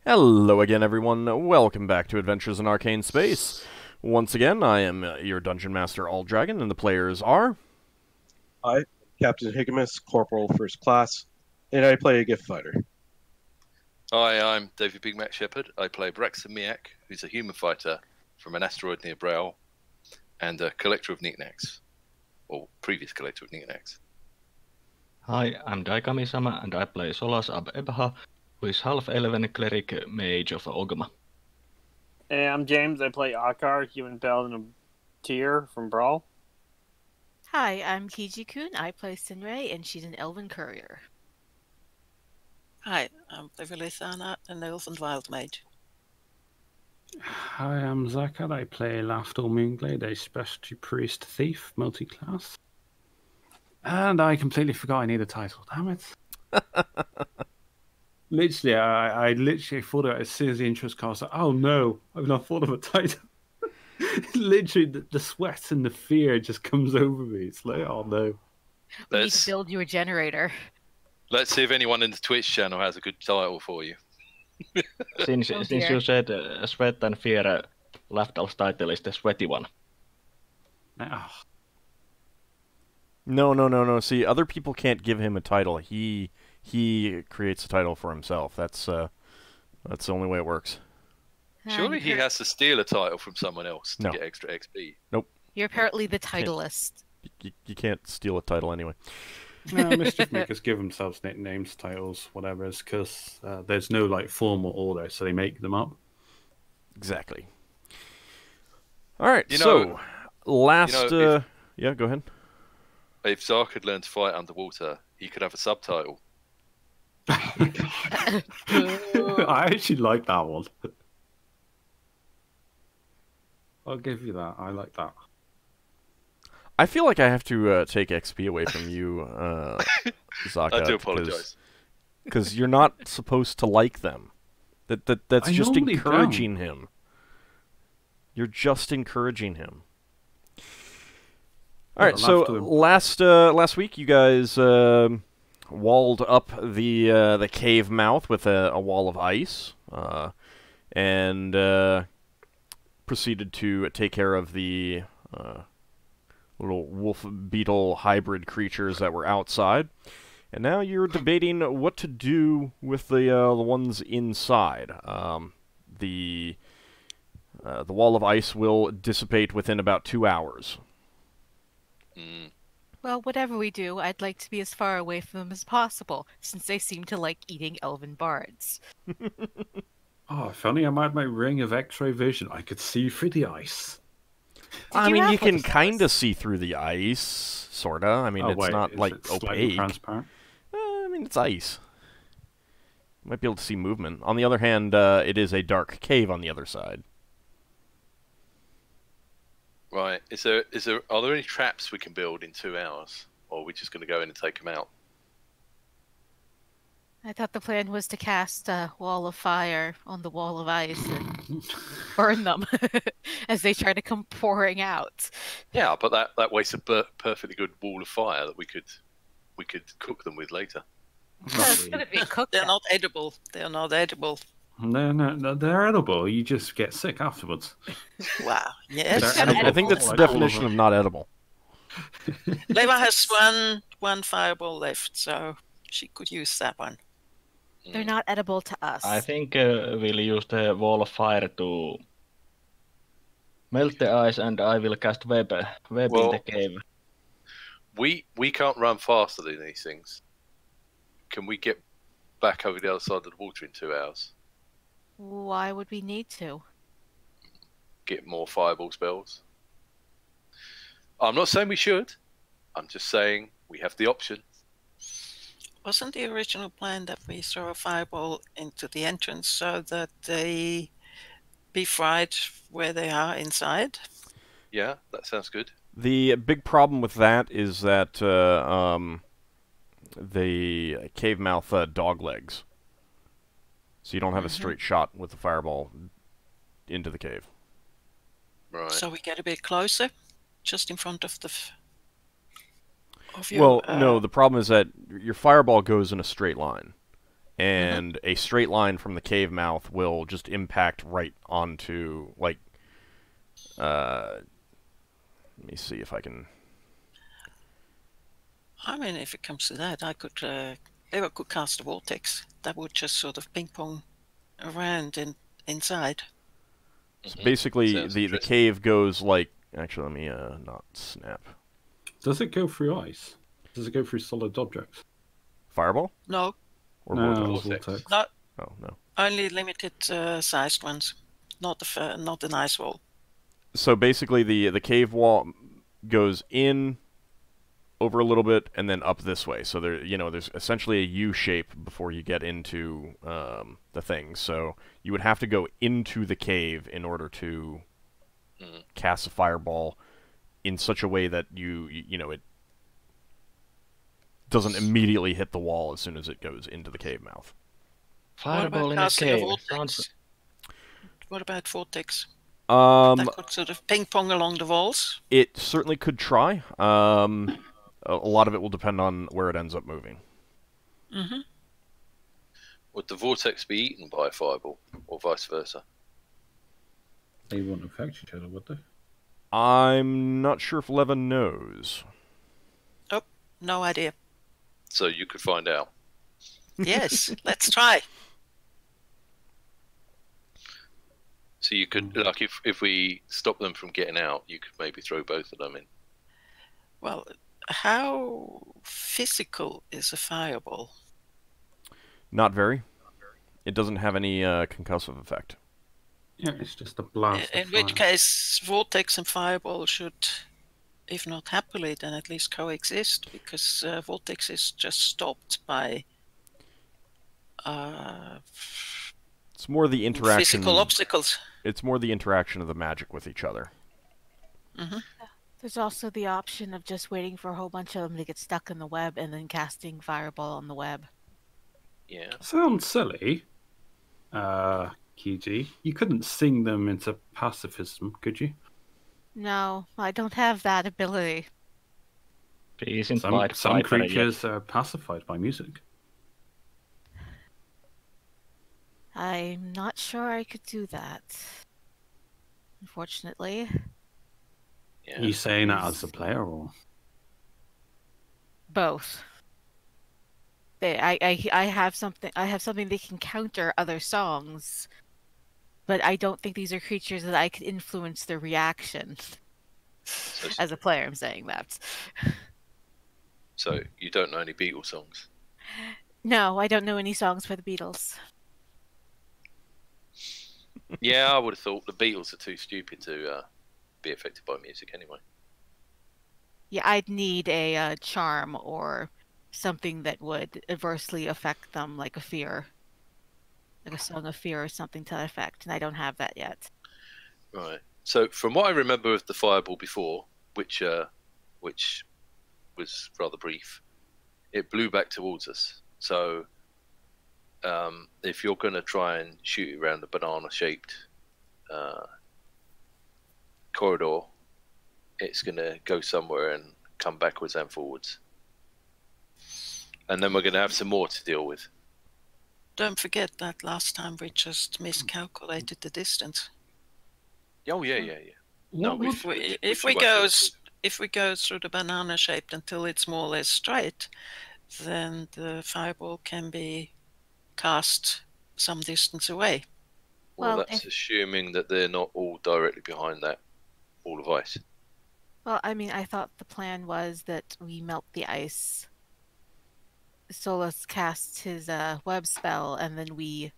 Hello again, everyone. Welcome back to Adventures in Arcane Space. Once again, I am your Dungeon Master, AuldDragon, and the players are... Hi, Captain Higgimus, Corporal First Class, and I play a Giff fighter. Hi, I'm David Big Mac Shepherd. I play Braxon, who's a human fighter from an asteroid near Brow, and a collector of knickknacks, or previous collector of knickknacks. Hi, I'm Daikami-sama, and I play Solas ab Ebaha, who is half-elven cleric mage of Ogma. Hey, I'm James. I play Ockar, human paladin of Tyr from Brawl. Hi, I'm Kiji-kun. I play Sinrae, and she's an elven courier. Hi, I'm Levalithana, an elven wild mage. Hi, I'm Zakar. I play Lafdul Moonglade, a specialty priest thief, multi-class. And I completely forgot I need a title. Damn it. Literally, I literally thought of it as soon as the intro cast. I was like, oh no, I've not thought of a title. Literally, the sweat and the fear just comes over me. It's like, oh no. We need to build you a generator. Let's see if anyone in the Twitch channel has a good title for you. Since you said sweat and fear, Lafdul's title is the sweaty one. Oh. No. See, other people can't give him a title. He creates a title for himself. That's the only way it works. Surely he has to steal a title from someone else to get extra XP. Nope. You're apparently the titleist. You can't steal a title anyway. No, mischief makers give themselves nicknames, titles, whatever, because there's no like formal order, so they make them up. Exactly. All right. So last, yeah, go ahead. If Zark had learned to fight underwater, he could have a subtitle. I actually like that one. I'll give you that. I like that. I feel like I have to take XP away from you, Zaka. I do apologize. Because you're not supposed to like them. That's just encouraging him. You're just encouraging him. All right, so last week you guys walled up the cave mouth with a wall of ice, and proceeded to take care of the little wolf beetle hybrid creatures that were outside. And now you're debating what to do with the ones inside. The wall of ice will dissipate within about 2 hours. Well, whatever we do, I'd like to be as far away from them as possible, since they seem to like eating elven bards. Oh, if only I had my ring of X-ray vision, I could see through the ice. I mean, you can kind of see through the ice, sorta. I mean, it's not like opaque. Transparent? I mean, it's ice. You might be able to see movement. On the other hand, it is a dark cave on the other side. Right. Are there any traps we can build in 2 hours? Or are we just going to go in and take them out? I thought the plan was to cast a wall of fire on the wall of ice and burn them as they try to come pouring out. Yeah, but that wastes a perfectly good wall of fire that we could cook them with later. It's going to be cooked. They're not edible. They're not edible. No, they're edible. You just get sick afterwards. Wow. Yes. I think that's the definition of not edible. Leva has one fireball left, so she could use that one. They're not edible to us. I think we'll use the wall of fire to melt the ice, and I will cast web in the cave. We can't run faster than these things. Can we get back over the other side of the water in 2 hours? Why would we need to? Get more fireball spells. I'm not saying we should. I'm just saying we have the option. Wasn't the original plan that we throw a fireball into the entrance so that they be fried where they are inside? Yeah, that sounds good. The big problem with that is that the cave mouth dog legs. So you don't have a straight shot with the fireball into the cave. Right. So we get a bit closer, just in front of the... Well, no, the problem is that your fireball goes in a straight line. and a straight line from the cave mouth will just impact right onto, like, let me see if I can... I mean, if it comes to that, I could cast a vortex that would just sort of ping pong around inside. So basically, Sounds the interesting. cave goes like... Actually, let me not snap. Does it go through ice? Does it go through solid objects? Fireball? No, Or No, vortex? Vortex. vortex. not Oh, no. only limited sized ones, not the nice wall. So basically, the cave wall goes in over a little bit and then up this way. So there's essentially a U shape before you get into the thing. So you would have to go into the cave in order to cast a fireball in such a way that it doesn't immediately hit the wall as soon as it goes into the cave mouth. Fireball in a casting cave. vortex? Sounds... What about vortex? Um, That could sort of ping pong along the walls. it certainly could try. A lot of it will depend on where it ends up moving. Mm-hmm. Would the vortex be eaten by a fireball, or vice versa? They wouldn't affect each other, would they? I'm not sure if Leva knows. Oh, no idea. So you could find out. Yes, let's try. So you could, like, if we stop them from getting out, you could maybe throw both of them in. Well, how physical is a fireball? Not very. It doesn't have any concussive effect. Yeah, it's just a blast. In of which fire. case, vortex and fireball should, if not happily, then at least coexist, because vortex is just stopped by It's more the interaction. physical obstacles. It's more the interaction of the magic with each other. Mm-hmm. There's also the option of just waiting for a whole bunch of them to get stuck in the web and then casting fireball on the web. Yeah. Sounds silly. QG. You couldn't sing them into pacifism, could you? No, I don't have that ability. Peace in Some fight, fight, creatures are pacified by music. I'm not sure I could do that. Unfortunately. Yeah. Are you saying that as a player, or? Both. I have something that can counter other songs, but I don't think these are creatures that I could influence their reaction. As a player, I'm saying that. So you don't know any Beatles songs? No, I don't know any songs by the Beatles. Yeah, I would have thought the Beatles are too stupid to be affected by music anyway. Yeah, I'd need a charm or something that would adversely affect them, like a fear. Like a song of fear or something to that effect, and I don't have that yet. Right. So from what I remember of the fireball before, which was rather brief, it blew back towards us. So if you're going to try and shoot it around the banana-shaped corridor, it's going to go somewhere and come backwards and forwards. And then we're going to have some more to deal with. Don't forget that last time we just miscalculated the distance. Oh, yeah. No, If we go through the banana shaped until it's more or less straight, then the fireball can be cast some distance away. Well, Well, that's assuming that they're not all directly behind that wall of ice. Well, I mean, I thought the plan was that we melt the ice. Solas casts his web spell, and then we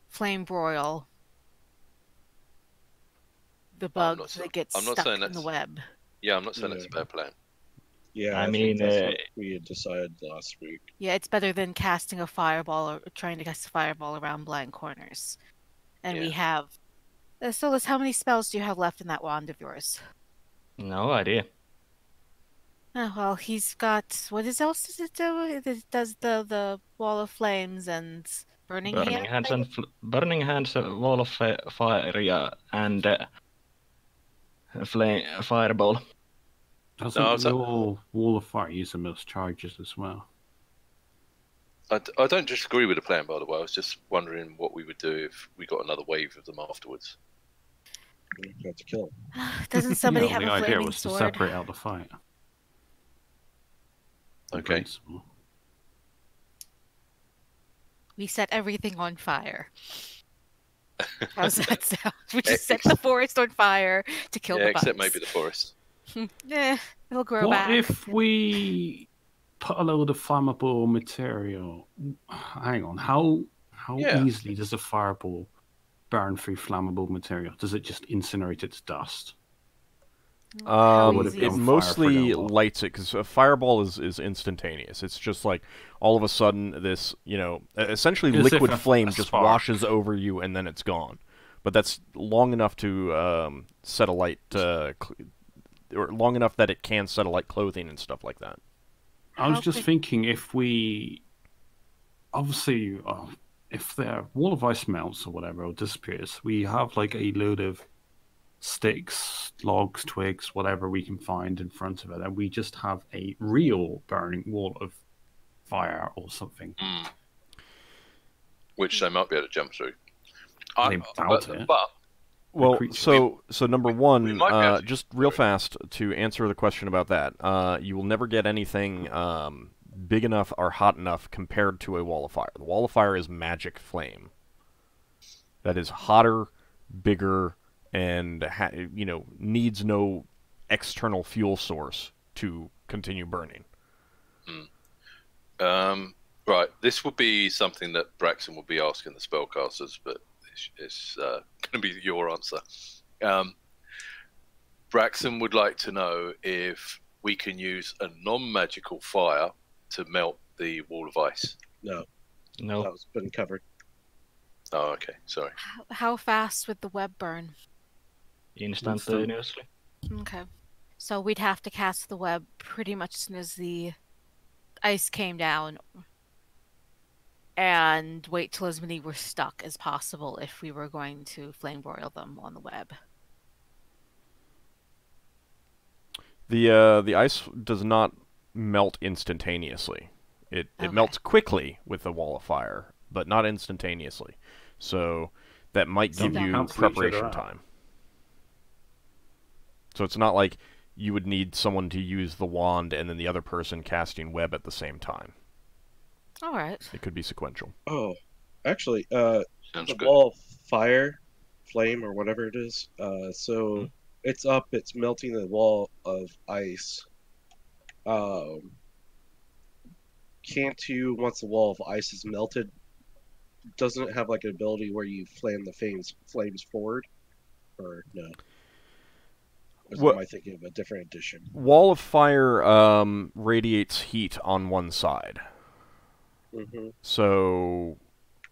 flame broil the bugs that get I'm not stuck saying in the web. Yeah, I'm not saying that's a bad plan. Yeah, I think mean, that's what we had decided last week. Yeah, it's better than casting a fireball or trying to cast a fireball around blind corners. And we Yeah. have... Solas, how many spells do you have left in that wand of yours? No idea. Oh, well, he's got... What else does it do? It does the wall of flames and burning hand? Burning hands, wall of fire, yeah, and fireball. Doesn't your wall of fire use the most charges as well? I don't disagree with the plan, by the way. I was just wondering what we would do if we got another wave of them afterwards. You have to kill him. Doesn't somebody Yeah, have the a idea flaming was to sword? separate out the fight. In Okay. principle. We set everything on fire. How's that sound? We just set the forest on fire to kill Yeah, the except bugs. maybe the forest. It'll grow What back. if we put a load of flammable material? Hang on, how Yeah. easily does a fireball burn through flammable material? Does it just incinerate its dust? How would it easy be It is on it? fire mostly for no lights it because a fireball is instantaneous. It's just like all of a sudden this, essentially As if liquid a flame spark. just washes over you and then it's gone. But that's long enough to set alight, or long enough that it can set alight clothing and stuff like that. I was How just could- thinking if we, obviously, if the wall of ice melts or whatever, or disappears, we have like a load of sticks, logs, twigs, whatever we can find in front of it, and we just have a real burning wall of fire or something. Which they might be able to jump through. I doubt it. But Well, creature. so number we one, might be able to just do real it. fast to answer the question about that. You will never get anything big enough or hot enough compared to a wall of fire. The wall of fire is magic flame. That is hotter, bigger, and needs no external fuel source to continue burning. right, this would be something that Braxon would be asking the spellcasters, but it's going to be your answer. Braxon would like to know if we can use a non-magical fire to melt the wall of ice. No, No. that was been covered. Oh, okay, sorry. How fast would the web burn? Instantaneously. Okay. So we'd have to cast the web pretty much as soon as the ice came down and wait till as many were stuck as possible if we were going to flame broil them on the web. The ice does not melt instantaneously. It Okay. melts quickly with the wall of fire, but not instantaneously. So that might give Don't you cancel each other preparation out. time. So it's not like you would need someone to use the wand and then the other person casting web at the same time. All right. It could be sequential. Oh, actually, Sounds the good. wall of fire, flame, or whatever it is. So it's up. It's melting the wall of ice. Can't you, once the wall of ice is melted, doesn't it have like an ability where you flame the flames forward? Or no? Or am I thinking of a different edition? Wall of fire radiates heat on one side. Mm-hmm. So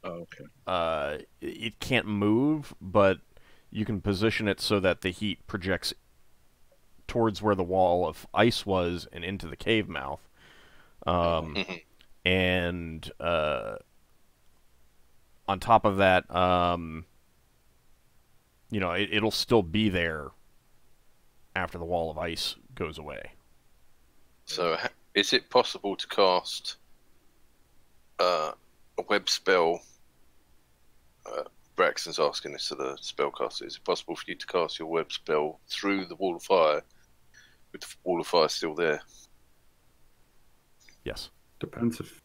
Oh, okay. it can't move, but you can position it so that the heat projects towards where the wall of ice was and into the cave mouth. And on top of that, it'll still be there after the wall of ice goes away. So, is it possible to cast a web spell? Braxton's asking this to the spellcaster. Is it possible for you to cast your web spell through the wall of fire with the wall of fire still there? Yes. Depends if.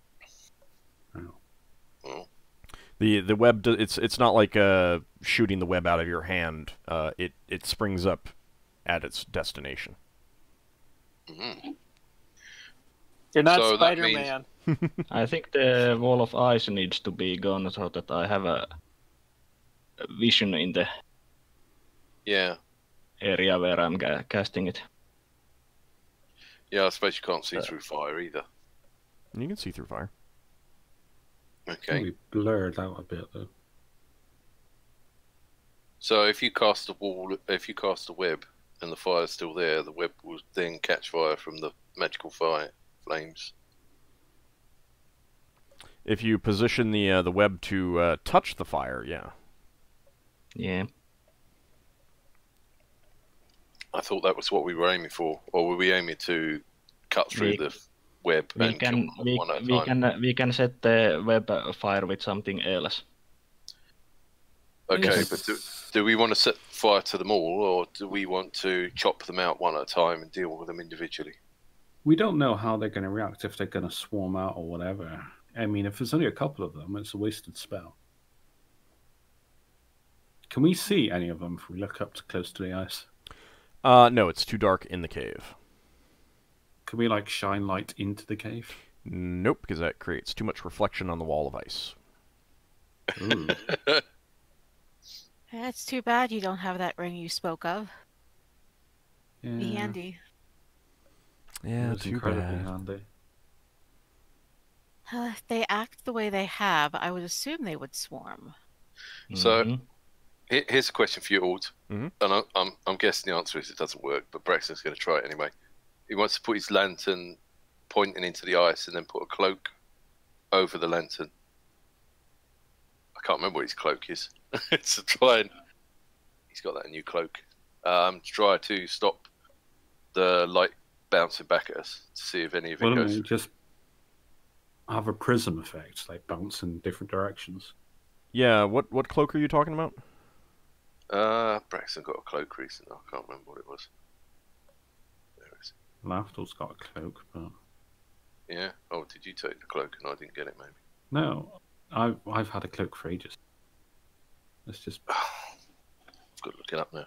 Oh. Oh. The web it's not like shooting the web out of your hand. It springs up at its destination. Mhm. You're not So that means- Spider-Man. I think the wall of ice needs to be gone so that I have a vision in the Yeah. area where I'm casting it. Yeah, I suppose you can't see through fire either. You can see through fire. Okay. We blurred out a bit though. So if you cast a web and the fire's still there, the web will then catch fire from the magical fire flames. If you position the web to touch the fire, yeah. Yeah. I thought that was what we were aiming for, or were we aiming to cut through Yeah. web We and can kill them one at a time. we can set the web fire with something else. Okay, Yes. but do we want to set fire to them all, or do we want to chop them out one at a time and deal with them individually? We don't know how they're going to react, if they're going to swarm out or whatever. I mean, if there's only a couple of them, it's a wasted spell. Can we see any of them if we look up to close to the ice? No, it's too dark in the cave. Can we, like, shine light into the cave? Nope, because that creates too much reflection on the wall of ice. Ooh. That's too bad you don't have that ring you spoke of. Be Yeah, handy. Yeah, it's too incredibly bad. handy. If they act the way they have, I would assume they would swarm. So- Mhm. Here's a question for you, Ald. Mhm. And I'm guessing the answer is it doesn't work, but Braxton's going to try it anyway. He wants to put his lantern pointing into the ice and then put a cloak over the lantern. I can't remember what his cloak is. To try and... He's got that new cloak. To try to stop the light bouncing back at us, to see if any of it Why don't goes... we just have a prism effect, like bounce in different directions? Yeah, what cloak are you talking about? Braxton got a cloak recently. I can't remember what it was. There it is. Lafdul's got a cloak, but... Yeah. Oh, did you take the cloak and I didn't get it, maybe? No, I've had a cloak for ages. It's just... Good looking up now.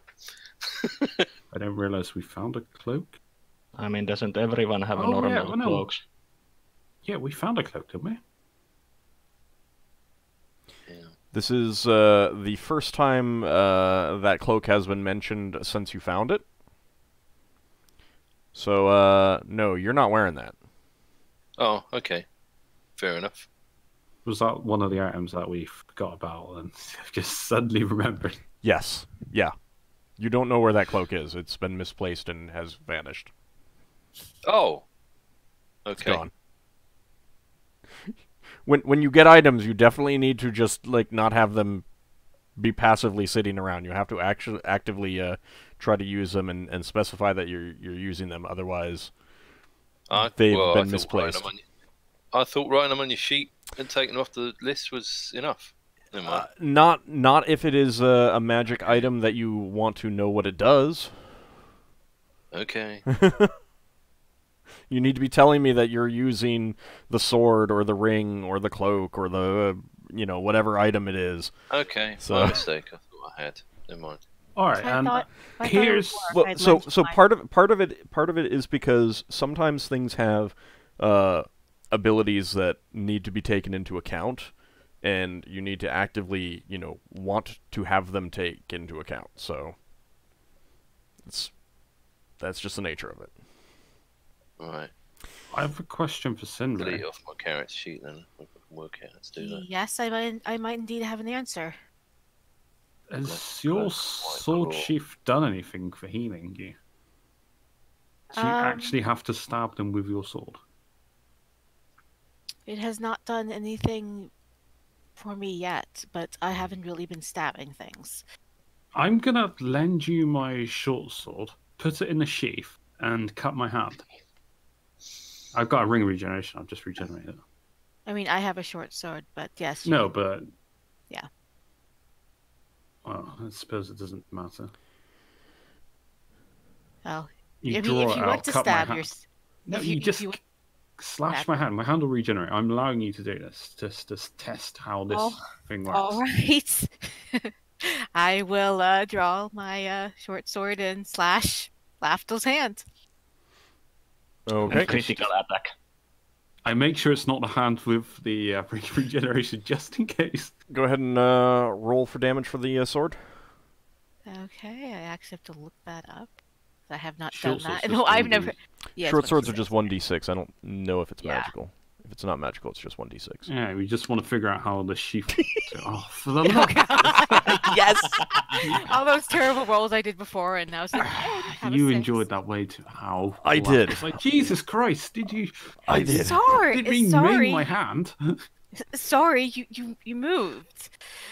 I didn't realise we found a cloak. I mean, doesn't everyone have a Oh, yeah, normal well, no. cloaks? Yeah, we found a cloak, didn't we? Yeah. This is the first time that cloak has been mentioned since you found it. So, no, you're not wearing that. Oh, okay. Fair enough. Was that one of the items that we forgot about and just suddenly remembered? Yes. Yeah. You don't know where that cloak is. It's been misplaced and has vanished. Oh. It's Okay. gone. When you get items, you definitely need to just like not have them be passively sitting around. You have to actually actively try to use them and specify that you're using them. Otherwise, they've been misplaced. I thought writing them on your sheet and taking them off the list was enough. Never mind. Not if it is a magic item that you want to know what it does. Okay. You need to be telling me that you're using the sword or the ring or the cloak or the whatever item it is. Okay. So- My mistake. I thought I had. Never mind. All right, I and thought it here's- was Well, I'd so mentioned so mine. part of it is because sometimes things have abilities that need to be taken into account, and you need to actively want to have them take into account. So that's just the nature of it. All right. I have a question for Delete Sinrae. it off my character sheet then. We can work out how to do that. Yes, I might indeed have an answer. Has your sword sheath done anything for healing you? Do you actually have to stab them with your sword? It has not done anything for me yet, but I haven't really been stabbing things. I'm gonna lend you my short sword, put it in the sheath, and cut my hand. I've got a ring regeneration. I've just regenerated it. I mean, I have a short sword, but yes. you No, can- but Yeah. well, I suppose it doesn't matter. Well, You I draw mean, if it you out, want to cut my stab hand. your... No, if you if just you- slash my hand. My hand will regenerate. I'm allowing you to do this, just to test how this thing works. All right. I will draw my short sword and slash Lafdul's hand. Okay. Critical attack. I make sure it's not the hand with the regeneration, just in case. Go ahead and roll for damage for the sword. Okay, I actually have to look that up. I have not Short done that. sword's No, just I've 1d. never. Yeah, Short it's swords are 1d6. just 1d6. I don't know if it's Yeah. magical. If it's not magical, it's just 1d6. Yeah, we just want to figure out how the sheath. Oh, for the love! Yes. All those terrible rolls I did before, and I was like, oh, I have a You 6. enjoyed that way too. How? I did. It's like Jesus Christ! Did you? I did. Sorry, Did we sorry, maim my hand? sorry. You moved.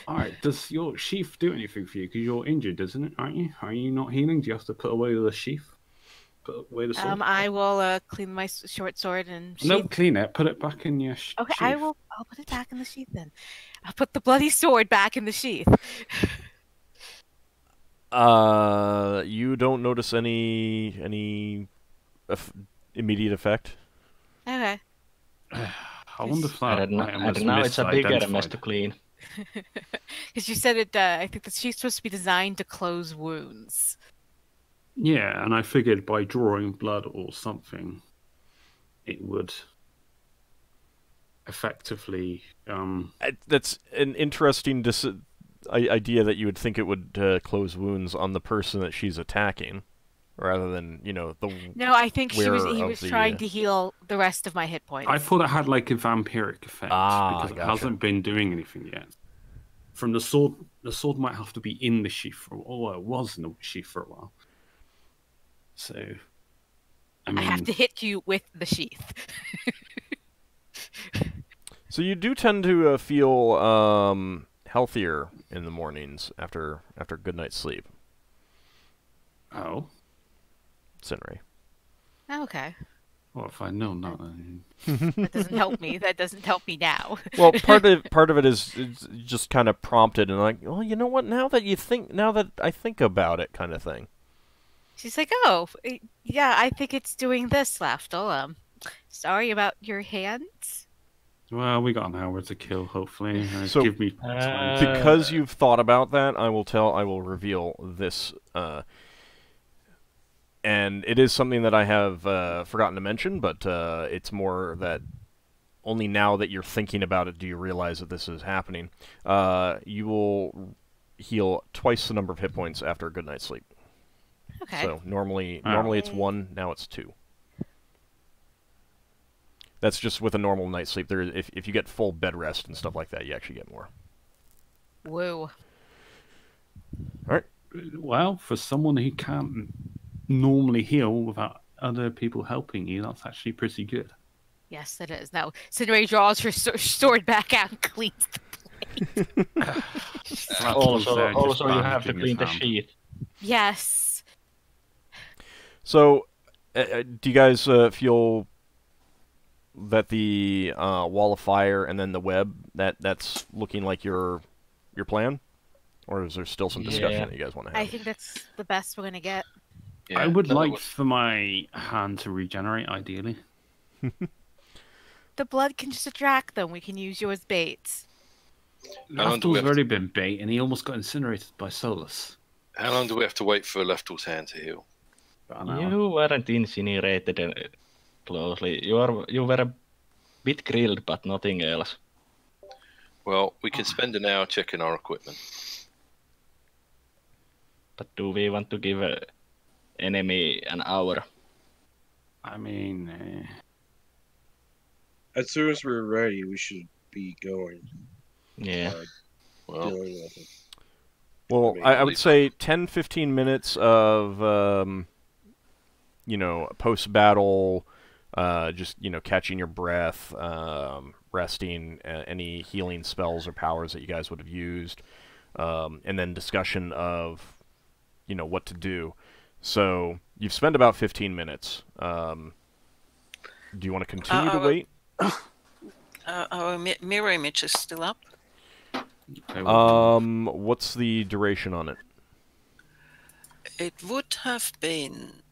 All right. Does your sheath do anything for you? Because you're injured, doesn't it? Aren't you? Are you not healing? Do you have to put away the sheath? Put away the sword. I will clean my short sword and sheath. No, clean it. Put it back in your Okay, sheath. I'll put it back in the sheath then. I'll put the bloody sword back in the sheath. You don't notice any immediate effect? Okay. I wonder if that And item was now it's a bigger mess to misidentified. clean. Because you said it, I think the sheath's supposed to be designed to close wounds. Yeah, and I figured by drawing blood or something, it would effectively. That's an interesting idea that you would think it would close wounds on the person that she's attacking, rather than the. No, I think he was wearer of trying to heal the rest of my hit points. I thought it had like a vampiric effect because it gotcha. hasn't been doing anything yet. From the sword might have to be in the sheath for a while. Or it was in the sheath for a while. So, I mean, I have to hit you with the sheath. So you do tend to feel healthier in the mornings after a good night's sleep, oh, Sinrae. Okay. well, if I know not. That doesn't help me. That doesn't help me now. Well, part of it is just kind of prompted and like, well, you know what? Now that I think about it, kind of thing. She's like, oh, yeah, I think it's doing this, Lafdul. Sorry about your hands. Well, we got an hour to kill, hopefully. So, give me time. Because you've thought about that, I will reveal this, and it is something that I have forgotten to mention, but it's more that only now that you're thinking about it do you realize that this is happening. You will heal twice the number of hit points after a good night's sleep. Okay. So normally it's 1, now it's 2. That's just with a normal night's sleep. If you get full bed rest and stuff like that, you actually get more. Woo. All right. Well, for someone who can't normally heal without other people helping you, that's actually pretty good. Yes, it is. Now, Sinrae draws her sword back out and cleans the blade. Also, you have to clean the sheath. Yes. So, do you guys feel that the wall of fire and then the web that's looking like your plan, or is there still some discussion that you guys want to have? I think that's the best we're gonna get. Yeah, I would like for my hand to regenerate, ideally. The blood can just attract them. We can use you as bait. Lafdul's already been bait, and he almost got incinerated by Solas. How long do we have to wait for Lafdul's hand to heal? About an hour. You weren't incinerated closely. You were a bit grilled, but nothing else. Well, we can spend an hour checking our equipment. But do we want to give enemy an hour? I mean, As soon as we're ready, we should be going. Yeah. Well, Dealing with it. Well, mean, I would say 10-15 minutes of post-battle, just catching your breath, resting, any healing spells or powers that you guys would have used, and then discussion of what to do. So you've spent about 15 minutes. Do you want to continue to wait? Our mirror image is still up. What's the duration on it? It would have been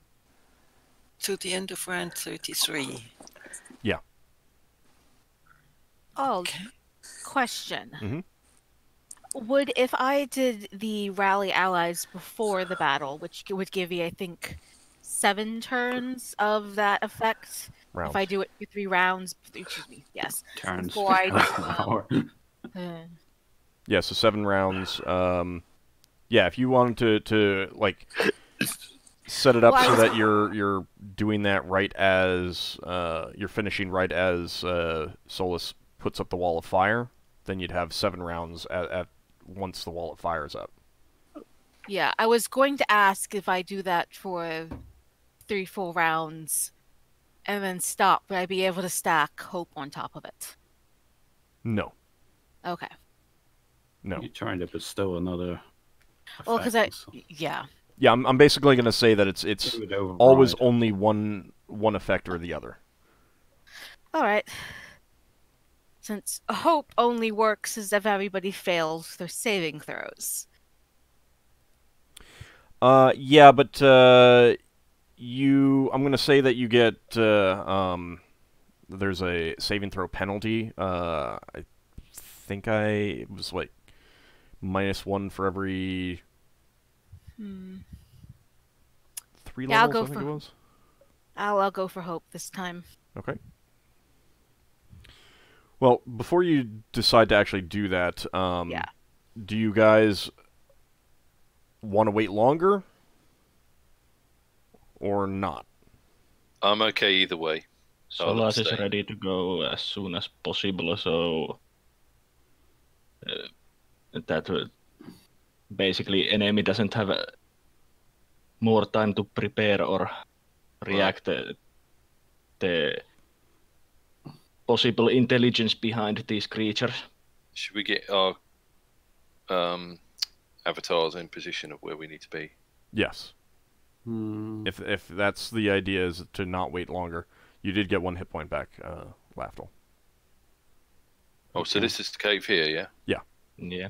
to the end of round 33. Yeah. Oh, question. Mm-hmm. Would, if I did the rally allies before the battle, which would give you, I think, 7 turns of that effect. Rounds. If I do it for 3 rounds, excuse me, yes. turns. Before I do, Yeah, so 7 rounds. Yeah, if you wanted to like set it up so that you're doing that right as you're finishing right as Solas puts up the wall of fire, then you'd have 7 rounds at once the wall of fire is up. yeah, I was going to ask if I do that for 3 full rounds and then stop, would I be able to stack hope on top of it? No. Okay. No. You're trying to bestow another. Well, because effect, so- yeah. Yeah, I'm basically going to say that it's It would override. always only one effect or the other. All right. Since hope only works as if everybody fails their saving throws. Yeah, but I'm going to say that you get there's a saving throw penalty. I think it was like -1 for every 3 Yeah, I'll levels, go I think for- it was. I'll go for hope this time. Okay. Well, before you decide to actually do that, Yeah. do you guys want to wait longer or not? I'm okay either way. I'll Solas is abstain. ready to go as soon as possible, so that basically enemy doesn't have more time to prepare or react the possible intelligence behind these creatures. Should we get our avatars in position of where we need to be? Yes. If that's the idea, is to not wait longer. You did get 1 hit point back, Lafdul. Oh, so this is the cave here, yeah? Yeah.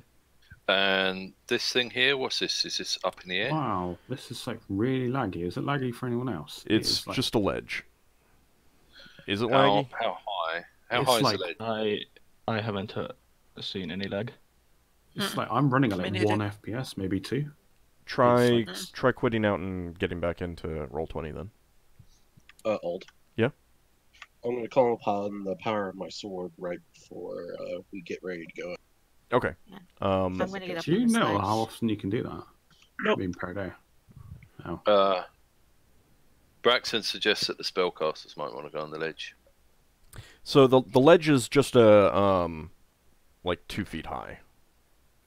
And this thing here, what's this? Is this up in the air? Wow, this is like really laggy. Is it laggy for anyone else? It It's is, like, just a ledge. Is it laggy? How high? How It's high like- is the ledge? I haven't seen any lag. It's like I'm running at Me like neither. 1 FPS, maybe 2. Try It's try quitting out and getting back into Roll20 then. Old. Yeah? I'm going to call upon the power of my sword right before we get ready to go. Okay. Yeah. Um, I'm gonna get up Do you on the know sledge. how often you can do that? Nope. I mean, per day. No. Braxon suggests that the spellcasters might want to go on the ledge. so the ledge is just like 2 feet high.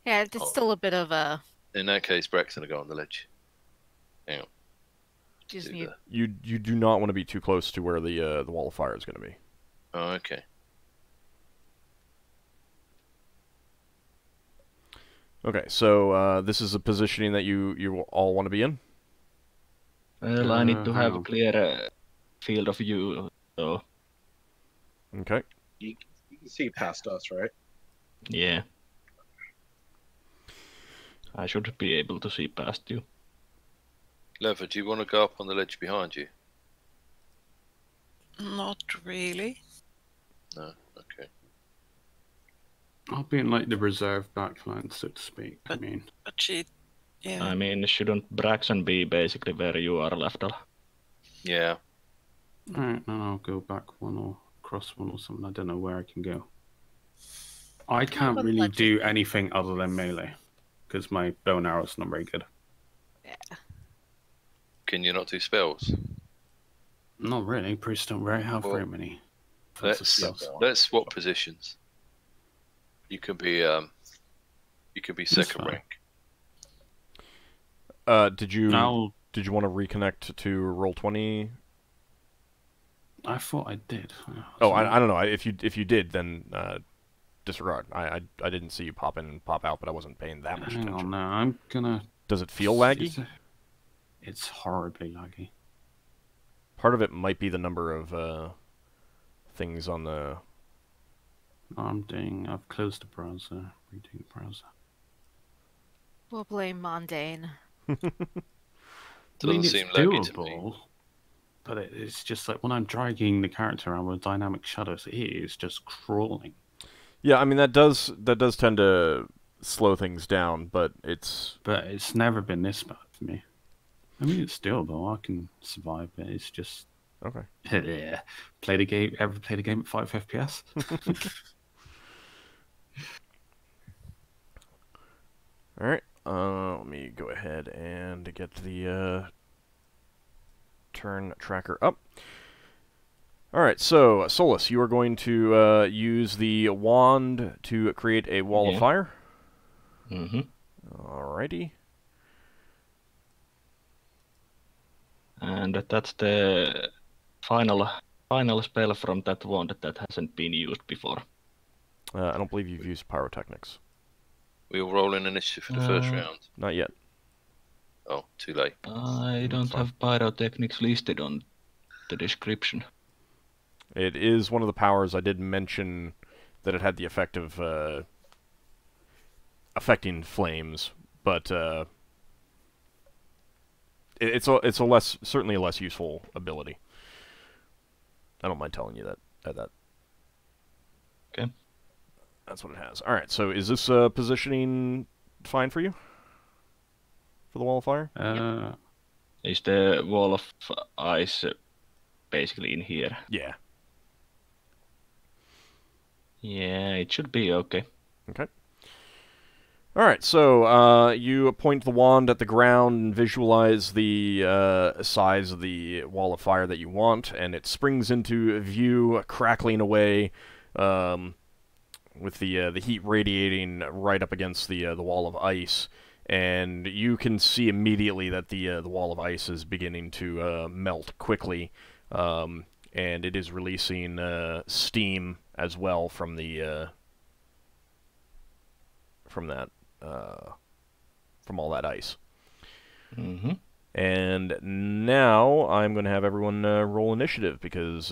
Yeah, it's still a bit of a. In that case, Braxon will go on the ledge. Hang on. Just Do need. the- You do not want to be too close to where the wall of fire is going to be. Oh, okay. Okay, so this is a positioning that you all want to be in. Well, I need to have how? a clear field of view, so Okay. You can see past us, right? yeah. I should be able to see past you. Lever, do you want to go up on the ledge behind you? Not really. No? Okay. I'll be in like the reserve backline, so to speak. I But- mean, But she, yeah. I mean, shouldn't Braxon be basically where you are, Lafdul? Yeah. alright, now I'll go back 1 or across 1 or something. I don't know where I can go. I can't about really legend? do anything other than melee, because my bow and arrow's not very good. Can you not do spells? Not really. Priests don't very have Well, very many offensive skills. Let's swap positions. You can be second fine. rank. Did you Now, want to reconnect to Roll20? I thought I did. Oh, I don't know. If you did, then disregard. I didn't see you pop in and pop out, but I wasn't paying that much Hang on attention. now. I'm gonna. Does it feel laggy? It's horribly laggy. Part of it might be the number of things on the. I've closed the browser. Redoing the browser. We'll blame Mondane. Doesn't seem laggy to me. But it's just like when I'm dragging the character around with dynamic shadows, it is just crawling. Yeah, I mean that does tend to slow things down, but it's But it's never been this bad for me. I mean, it's doable. I can survive, but it's just okay. yeah. Played a game. Ever played a game at 5 FPS? All right. Let me go ahead and get the turn tracker up. All right. So, Solas, you are going to use the wand to create a wall of Yeah. fire. Mm-hmm. Alrighty. And that's the final spell from that wand that hasn't been used before. I don't believe you've used pyrotechnics. We'll roll in initiative for the first round. Not yet. Oh, too late. I don't fine. have pyrotechnics listed on the description. It is one of the powers. I did mention that it had the effect of affecting flames, but it's certainly a less useful ability. I don't mind telling you that. Okay. That's what it has. All right. So is this positioning fine for you? For the wall of fire? Is the wall of ice basically in here? Yeah. Yeah, it should be okay. Okay. All right, so you point the wand at the ground and visualize the size of the wall of fire that you want, and it springs into view, crackling away, with the heat radiating right up against the wall of ice. And you can see immediately that the wall of ice is beginning to melt quickly, and it is releasing steam as well from the from all that ice. Mm-hmm. And now I'm going to have everyone roll initiative, because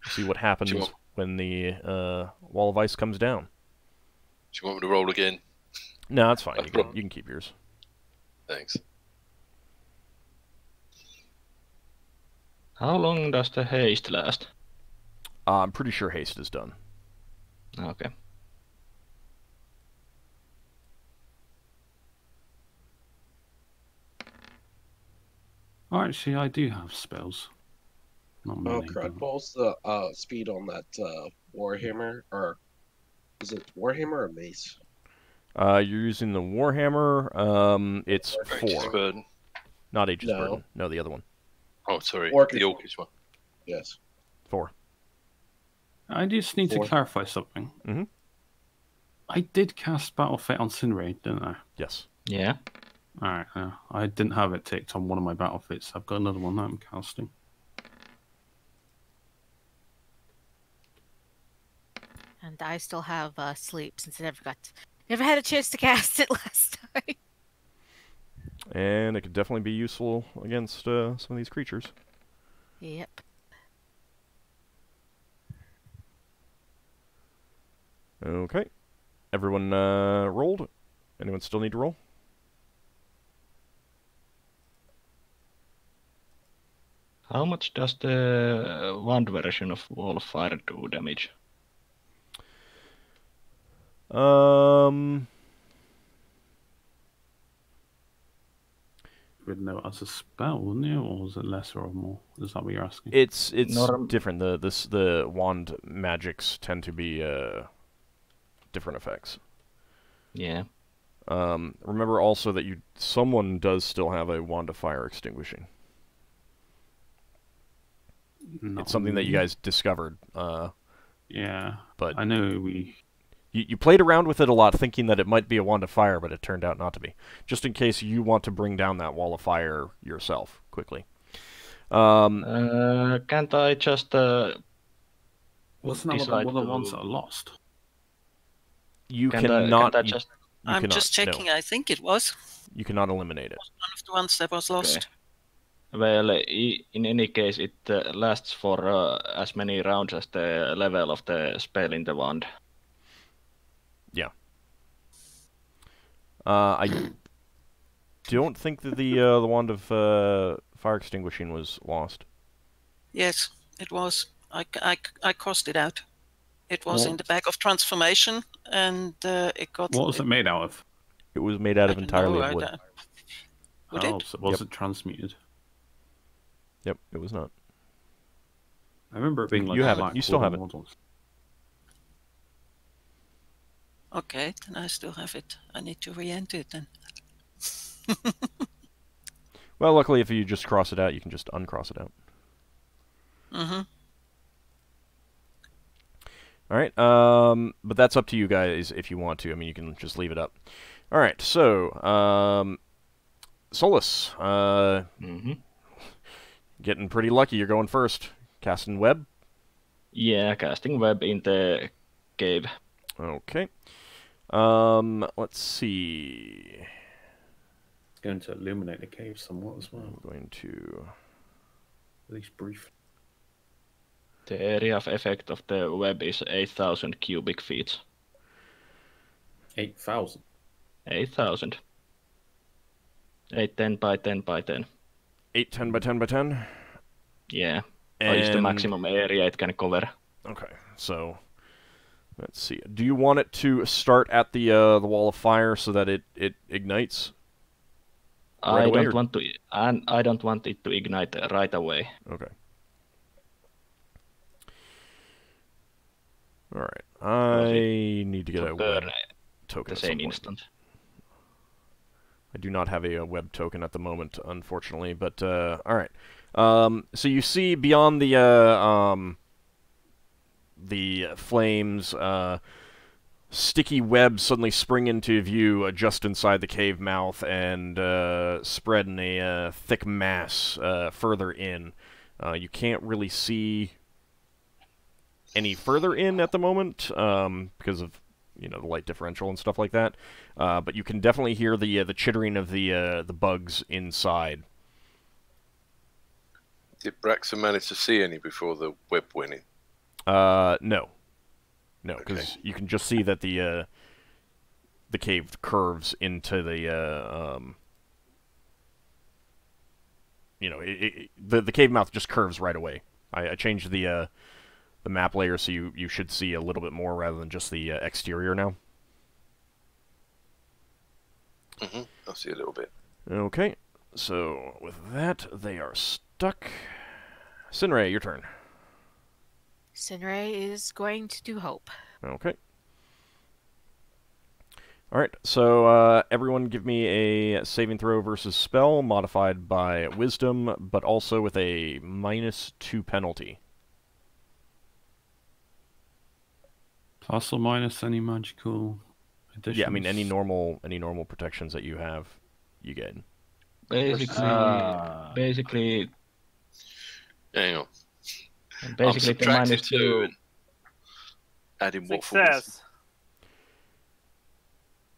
see what happens when the wall of ice comes down. Do you want me to roll again? No, that's fine. You can keep yours. Thanks. How long does the haste last? I'm pretty sure haste is done. Okay. Oh, actually, I do have spells. Not many. Oh, crud. What was the speed on that Warhammer? Or is it Warhammer or Mace? You're using the Warhammer. It's Aegis 4. Burden. Not Aegis No. Burden. No, the other one. Oh, sorry. Orcish The one. Orcish one. Yes. 4. I just need to 4. clarify something. Mhm. I did cast Battle Fate on Sinrae, didn't I? Yes. Yeah. Alright, I didn't have it ticked on one of my Battle Fates. I've got another one that I'm casting. And I still have sleep, since I never had a chance to cast it last time. And it could definitely be useful against some of these creatures. Yep. Okay. Everyone rolled? Anyone still need to roll? How much does the wand version of Wall of Fire do damage? Would know it as a spell, wouldn't you? Or is it lesser or more? Is that what you're asking? It's Norm- different. The wand magics tend to be different effects. Yeah. Remember also that someone does still have a wand of fire extinguishing. Not It's something that you me. guys discovered. Yeah, But I know we. you played around with it a lot, thinking that it might be a wand of fire, but it turned out not to be. Just in case you want to bring down that wall of fire yourself quickly. Can't I just Wasn't that decide one of the to- ones that I lost? You Can't cannot. I just... You I'm cannot, just checking. No, I think it was you cannot eliminate it. one of the ones that was lost. Well, in any case, it lasts for as many rounds as the level of the spell in the wand. I don't think that the wand of fire extinguishing was lost. Yes, it was. I crossed it out. It was in What? the bag of transformation, and it got. What was it made out of? It was made out I of don't entirely know, of wood. Would Oh, it? so was it transmuted? Yep, it was not. I remember it being like You a have it. black You still have wooden it. model. Okay, then I still have it. I need to re-enter it then. Well, luckily, if you just cross it out, you can just uncross it out. Mm-hmm. All right. But that's up to you guys if you want to. I mean, you can just leave it up. All right. So, Solas, Mm-hmm. getting pretty lucky. You're going first. Casting web. Yeah, casting web in the cave. Okay. Let's see. It's going to illuminate the cave somewhat as well, I'm going to... at least brief. The area of effect of the web is 8,000 cubic feet. 8,000. 8,000. 8, 10 by 10 by 10. 8, 10 by 10 by 10? Yeah. And... Is the maximum area it can cover. Okay, so... Let's see. Do you want it to start at the wall of fire so that it ignites? Right I away, don't or... want to, and I don't want it to ignite right away. Okay. All right. I need to get a web token. The same instant. I do not have a web token at the moment, unfortunately. But all right. So you see beyond the flames, sticky webs suddenly spring into view just inside the cave mouth and spread in a thick mass further in. You can't really see any further in at the moment because of the light differential and stuff like that. But you can definitely hear the chittering of the bugs inside. Did Braxon manage to see any before the web went in? No, because you can just see that the cave curves into the the cave mouth just curves right away. I changed the map layer so you should see a little bit more rather than just the exterior now. I'll see a little bit. Okay, so with that they are stuck. Sinrae, your turn. Sinrae is going to do hope. Okay. Alright, so everyone give me a saving throw versus spell modified by wisdom, but also with a -2 penalty. Plus or minus any magical additions? Yeah, I mean any normal protections that you have, you get. Basically, Hang on. basically the -2. And adding what for Success. wisdom?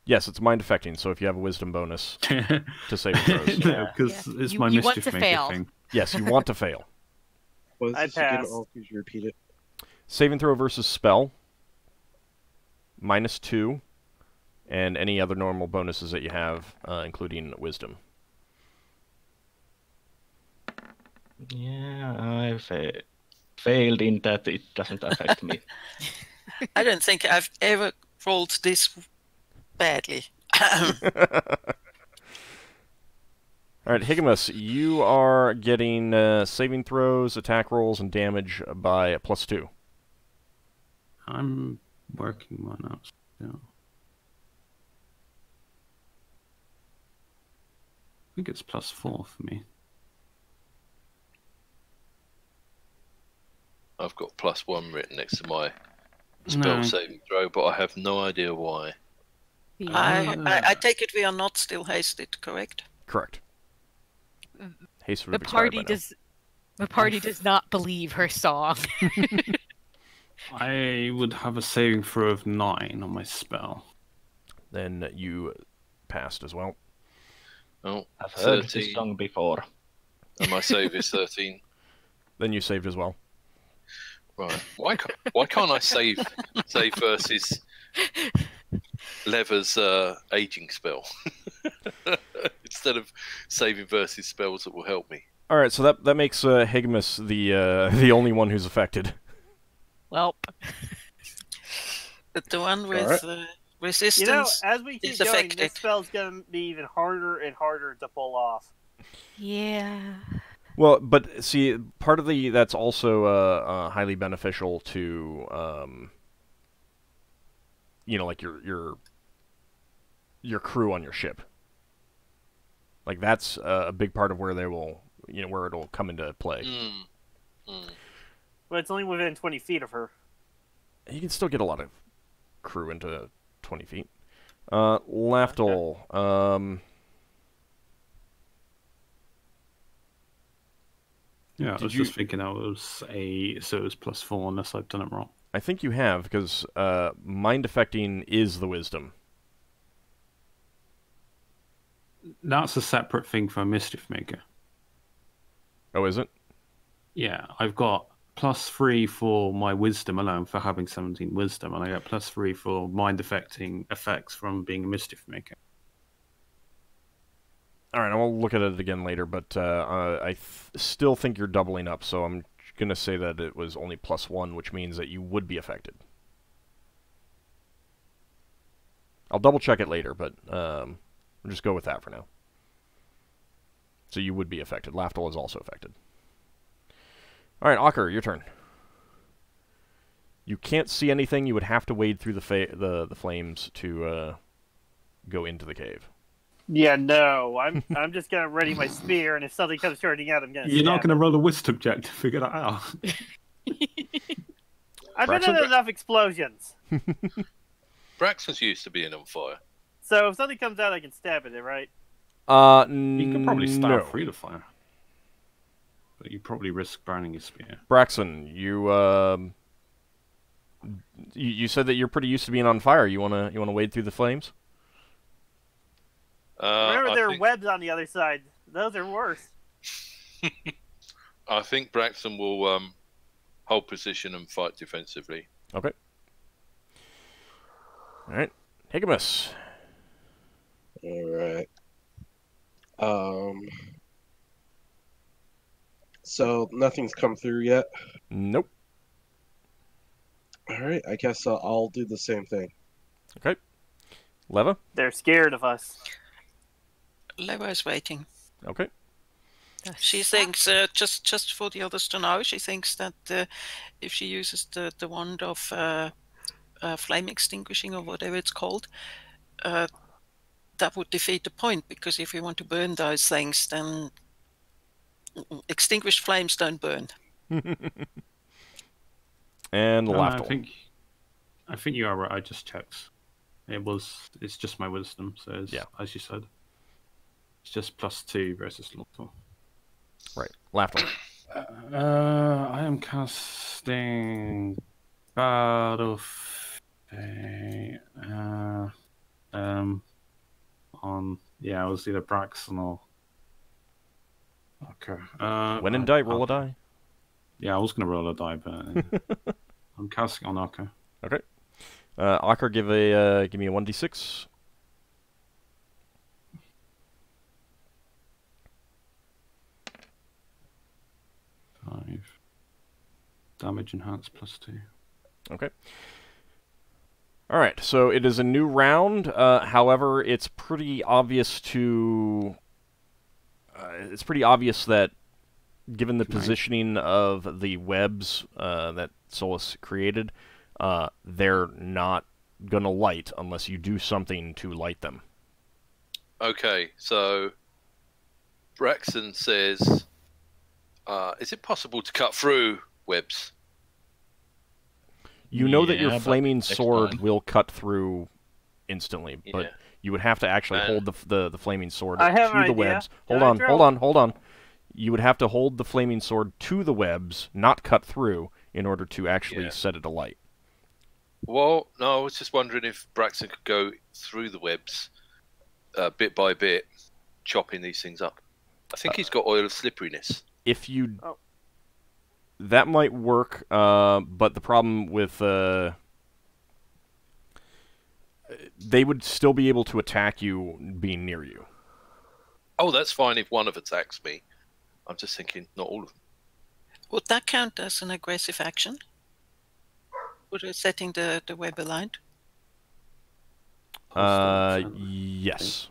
Yes, it's mind affecting, so if you have a wisdom bonus to saving throws. No, because it's my You want mischief to maker fail. thing. Yes, you want to fail. What is I this again? pass. Oh, could you repeat it? Saving throw versus spell, -2, and any other normal bonuses that you have, including wisdom. Yeah, I failed in that it doesn't affect me. I don't think I've ever rolled this badly. Alright, Higgimus, you are getting saving throws, attack rolls, and damage by +2. I'm working one out still. I think it's +4 for me. I've got +1 written next to my spell saving throw, but I have no idea why. I take it we are not still hasted, correct? Correct. Haste would The have expired by party now. does not believe her song. I would have a saving throw of 9 on my spell. Then you passed as well. Oh, I've heard 13. this song before. And my save is 13. Then you saved as well. Right. Why can't I save versus Lever's aging spell instead of saving versus spells that will help me? All right, so that makes Higgimus the only one who's affected. Welp. But the one with resistance As we keep is going, affected. this spell's going to be even harder and harder to pull off. Yeah. Well, but see, part of that's also highly beneficial to like your crew on your ship. Like that's a big part of where they will, where it'll come into play. But it's only within 20 feet of her. You can still get a lot of crew into 20 feet. Lafdul, Yeah, I Did was you- just thinking it was so it was +4 unless I've done it wrong. I think you have, because mind affecting is the wisdom. That's a separate thing for a mischief maker. Oh, is it? Yeah, I've got +3 for my wisdom alone for having 17 wisdom, and I get +3 for mind affecting effects from being a mischief maker. All right, I'll look at it again later, but I still think you're doubling up, so I'm going to say that it was only +1, which means that you would be affected. I'll double-check it later, but we'll just go with that for now. So you would be affected. Lafdul is also affected. All right, Ockar, your turn. You can't see anything. You would have to wade through the flames to go into the cave. Yeah, no. I'm just gonna ready my spear, and if something comes charging out, I'm gonna. You're not going to roll a wisdom check to figure that out. I've been Braxon? in enough explosions, Braxon's used to being on fire. so if something comes out, I can stab at it, right? You could probably stab no. through the fire. But you probably risk burning your spear. Braxon, you said that you're pretty used to being on fire. You wanna wade through the flames? Remember, there are webs on the other side. Those are worse. I think Braxon will hold position and fight defensively. Okay. All right, Higgimus. All right. So nothing's come through yet. Nope. All right. I guess I'll do the same thing. Okay. Leva. They're scared of us. Leva is waiting. Okay. She thinks, just for the others to know, she thinks that if she uses the wand of flame extinguishing or whatever it's called, that would defeat the point, because if you want to burn those things, then extinguished flames don't burn. And Lafdul. I think you are right. I just checked. It's just my wisdom, so it's, yeah, as you said, it's just +2 versus Lafdul. Right, Lafdul. I am casting Battle on it was either Braxon or Ockar. When in doubt, roll a die. Yeah, I was gonna roll a die, but I'm casting on Ockar. Okay. Ockar, give me a 1d6. Damage enhanced +2. Okay. All right. So it is a new round. However, it's pretty obvious that, given the positioning of the webs that Solas created, they're not gonna light unless you do something to light them. Okay, so Braxon says, is it possible to cut through webs? You know that your flaming sword will cut through instantly, but you would have to actually hold the flaming sword to the webs. Hold on. You would have to hold the flaming sword to the webs, not cut through, in order to actually set it alight. Well, no, I was just wondering if Braxon could go through the webs bit by bit, chopping these things up. I think he's got oil of slipperiness. If you... That might work, but the problem with... they would still be able to attack you being near you. Oh, that's fine if one of attacks me. I'm just thinking, not all of them. Would that count as an aggressive action? Would it setting the web aligned? Yes.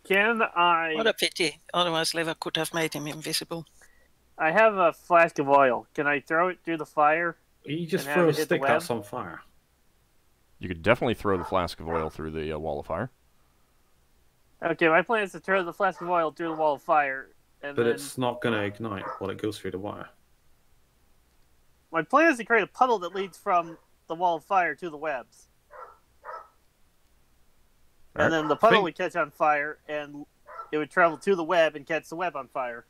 Can I... What a pity. Otherwise, Leva could have made him invisible. I have a flask of oil. Can I throw it through the fire? You just throw a stick that's on fire. You could definitely throw the flask of oil through the wall of fire. Okay, my plan is to throw the flask of oil through the wall of fire. But then... it's not going to ignite while it goes through the wire. My plan is to create a puddle that leads from the wall of fire to the webs. And then the puddle would catch on fire, and it would travel to the web and catch the web on fire.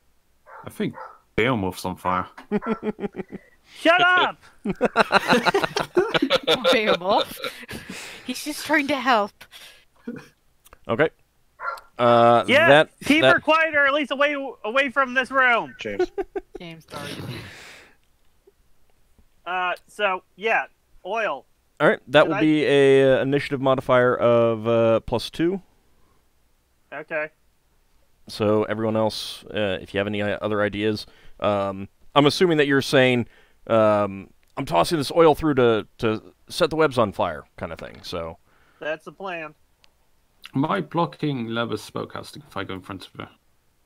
I think Beowulf's on fire. Shut up! Beowulf. He's just trying to help. Okay. Yeah, keep that her quiet or at least away from this room. James. James started. So yeah, oil. all right. That Should will I- be a initiative modifier of +2. Okay. So everyone else, if you have any other ideas, I'm assuming that you're saying I'm tossing this oil through to set the webs on fire, kind of thing. So That's the plan. Am I blocking Leva's spellcasting if I go in front of her?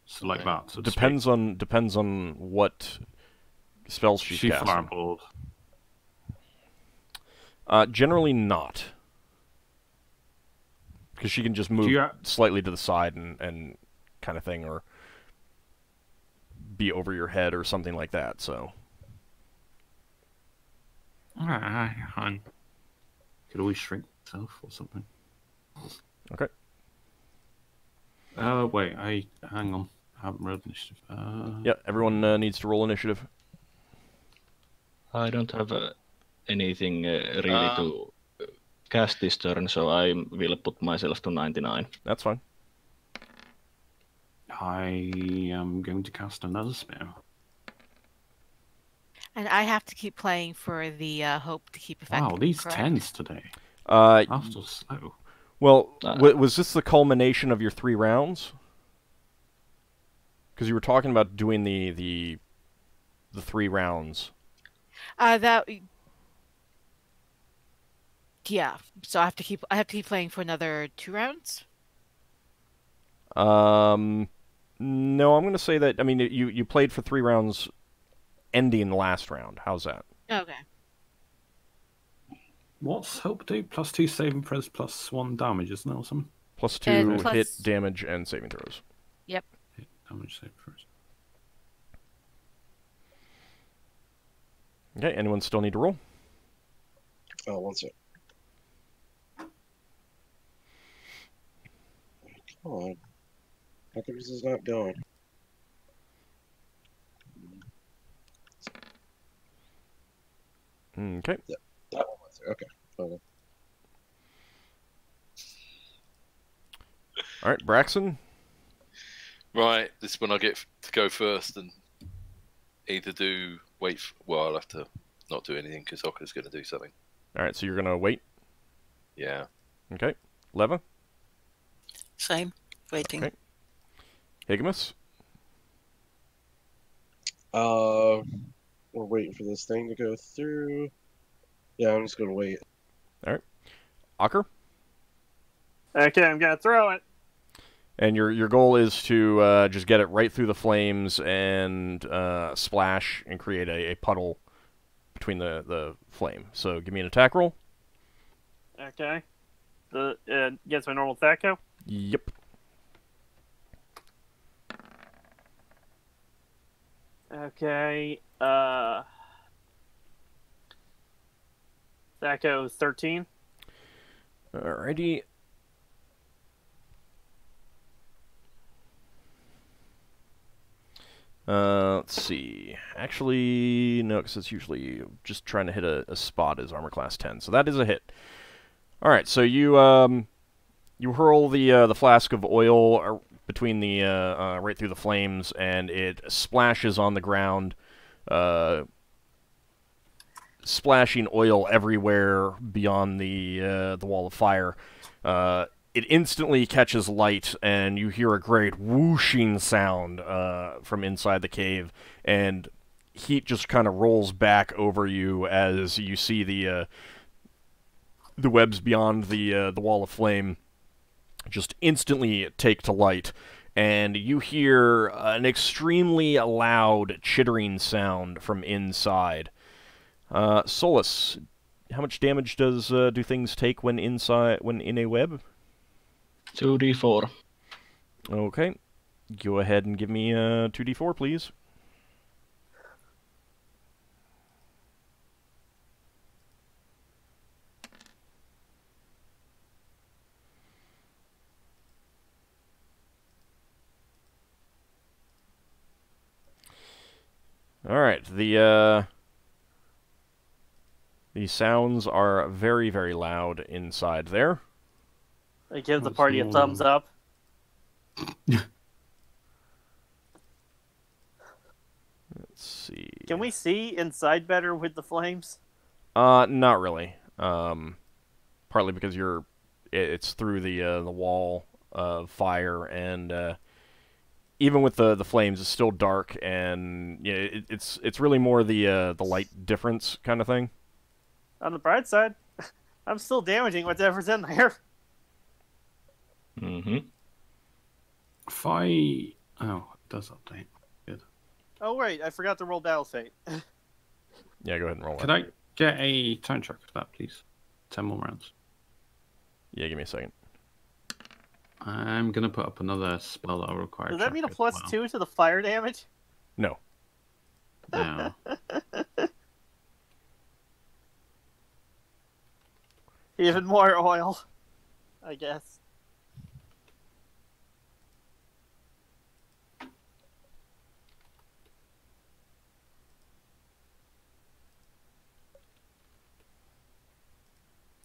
So like that. So to depends on what spells she's speak. She casting. fireballed. Generally not, because she can just move slightly to the side and kind of thing, or be over your head or something like that. So. Alright, could always shrink myself or something. Okay. Wait, hang on. I haven't rolled initiative. Yeah, everyone needs to roll initiative. I don't have anything really to cast this turn, so I will put myself to 99. That's fine. I am going to cast another spell. And I have to keep playing for the hope to keep effective. Wow, these correct? 10s today. Uh, After slow. well, was this the culmination of your 3 rounds? Because you were talking about doing the 3 rounds. Yeah. So I have to keep playing for another 2 rounds. No, I'm going to say that. I mean, you played for 3 rounds, ending the last round. How's that? Okay. What's hope do? +2 saving throws, +1 damage, isn't it, or something? +2 hit, damage, and saving throws. Yep. Hit, damage, saving throws. Okay, anyone still need to roll? Oh, one sec. Come on. How come this is not going? Okay. That one was there. Okay. Hold on. All right, Braxon. Right, this is when I get to go first and either well, I'll have to not do anything because Ockar's going to do something. All right, so you're going to wait. Yeah. Okay. Leva. Same. Waiting. Okay. Higgimus. We're waiting for this thing to go through. Yeah, I'm just gonna wait. All right. Ockar. Okay, I'm gonna throw it. And your goal is to just get it right through the flames and splash and create a puddle between the flame. So give me an attack roll. Okay. The gets my normal attack go. Yep. Okay. That goes 13. Alrighty. Let's see. Actually, no, because it's usually just trying to hit a spot as armor class 10. So that is a hit. All right, so you hurl the flask of oil between the right through the flames, and it splashes on the ground, splashing oil everywhere beyond the wall of fire. It instantly catches light, and you hear a great whooshing sound from inside the cave, and heat just kind of rolls back over you as you see the webs beyond the wall of flame just instantly take to light, and you hear an extremely loud chittering sound from inside. Solas, how much damage do things take when in a web? 2d4. Okay. Go ahead and give me 2d4, please. Alright, the sounds are very, very loud inside there. I give the party a thumbs up. Let's see. Can we see inside better with the flames? Not really. Partly because it's through the wall of fire, and even with the flames, it's still dark, and yeah, it's really more the light difference kind of thing. On the bright side, I'm still damaging whatever's in there. Mm-hmm. If I... Oh, it does update. Good. Oh wait, I forgot to roll Battle Fate. Yeah, go ahead and roll Could it. I get a time check for that, please? 10 more rounds. Yeah, give me a second. I'm going to put up another spell that will require Does that mean a check as plus well. 2 to the fire damage? No. Now, Even more oil, I guess.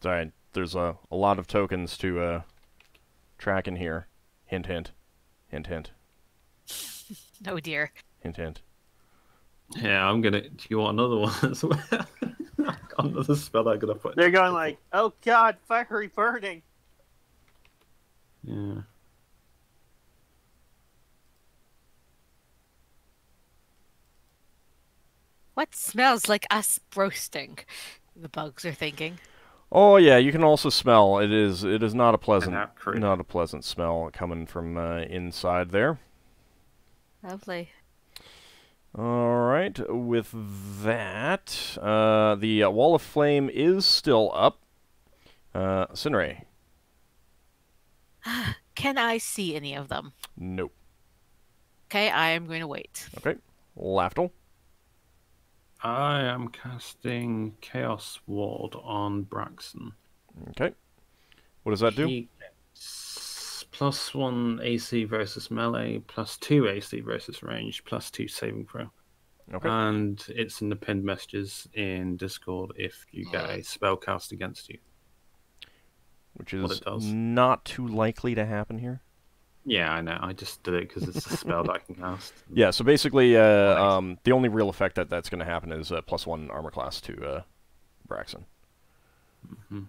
Sorry, there's a lot of tokens to track in here. Hint, hint. Hint, hint. Oh dear. Hint, hint. yeah, I'm going to... Do you want another one as well? I've got another spell I'm going to put... They're going like, oh god, fiery burning. Yeah. What smells like us roasting? The bugs are thinking. Oh yeah, you can also smell. It is not a And pleasant that crit. not a pleasant smell coming from inside there. Lovely. All right, with that, the wall of flame is still up. Sinrae, Can I see any of them? nope. Okay, I am going to wait. Okay, Lafdul. I am casting Chaos Ward on Braxon. Okay, what does that do? He gets +1 AC versus melee, +2 AC versus range, +2 saving throw. Okay, And it's in the pinned messages in Discord if you get a spell cast against you. which what is it does. not too likely to happen here. Yeah, I know. I just did it because it's a spell that I can cast. Yeah, so basically, the only real effect that's going to happen is +1 armor class to Braxon.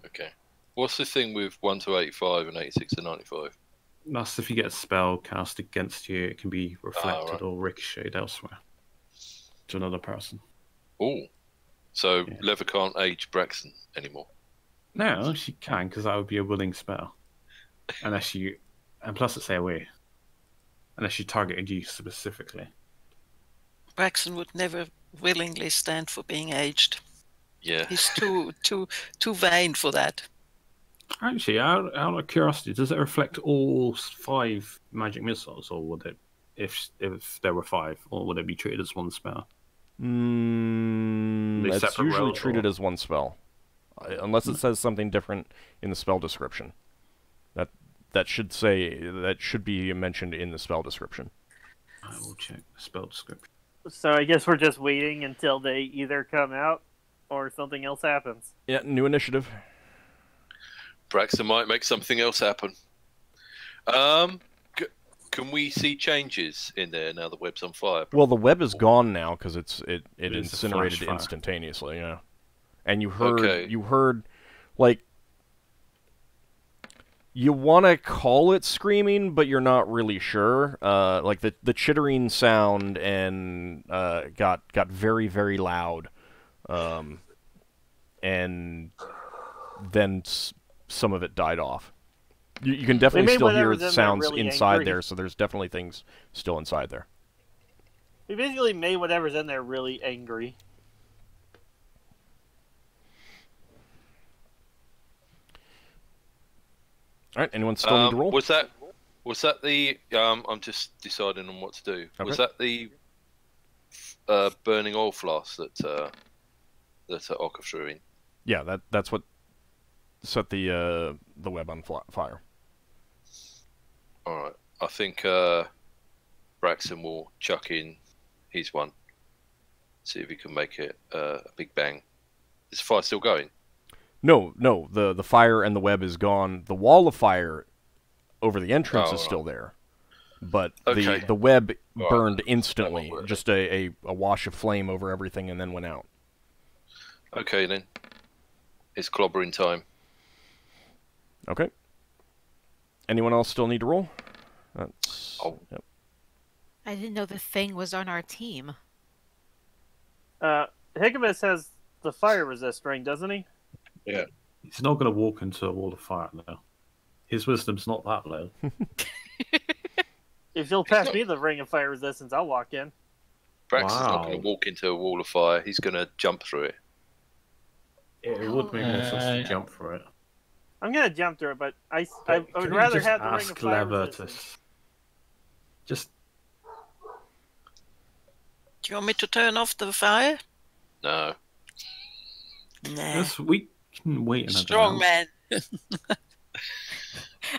Okay. What's the thing with 1 to 85 and 86 to 95? That's if you get a spell cast against you, it can be reflected right. or ricocheted elsewhere to another person. Oh, so Yeah. Leather can't age Braxon anymore. No, she can, because that would be a willing spell. Unless you... And plus it's AoE. Unless you targeted you specifically. Braxon would never willingly stand for being aged. Yeah. He's too vain for that. Actually, out of curiosity, does it reflect all 5 magic missiles, or would it, if there were 5, or would it be treated as one spell? They It's separate usually rolls, treated or- as one spell, unless it says something different in the spell description. That should be mentioned in the spell description. I will check the spell description. So I guess we're just waiting until they either come out or something else happens. Yeah, new initiative. Braxton might make something else happen. Can we see changes in there now the web's on fire? Well, the web is gone now because it It's a incinerated flash fire. instantaneously. Yeah, and you Okay. heard like you want to call it screaming, but you're not really sure. Like the chittering sound and got very very loud, and then some of it died off. You can definitely made still hear whatever's in there sounds really inside angry. there, so there's definitely things still inside there. We basically made whatever's in there really angry. All right, anyone still need to roll? Was that the? I'm just deciding on what to do. Was Okay. that the burning oil flask that Ockar threw in? Yeah, that's what set the web on fire. All right. I think Braxton will chuck in his one. See if he can make it a big bang. Is the fire still going? No, the fire and the web is gone. The wall of fire over the entrance Oh, is right. still there. but Okay. the web Alright. burned instantly, That won't work. just a wash of flame over everything, and then went out. Okay then. It's clobbering time. Okay. Anyone else still need to roll? That's... Oh. Yep. I didn't know the thing was on our team. Higgimus has the fire resist ring, doesn't he? He's not going to walk into a wall of fire now. His wisdom's not that low. If you'll pass me the ring of fire resistance, I'll walk in. Braxon's not going Wow. to walk into a wall of fire. He's going to jump through it. It would make more sense to jump for it. I'm gonna jump through it, but I Can would you rather just have the ring ask of fire Lever resistance. just Do you want me to turn off the fire? No. Nah. yes, we can wait another Strong round. man.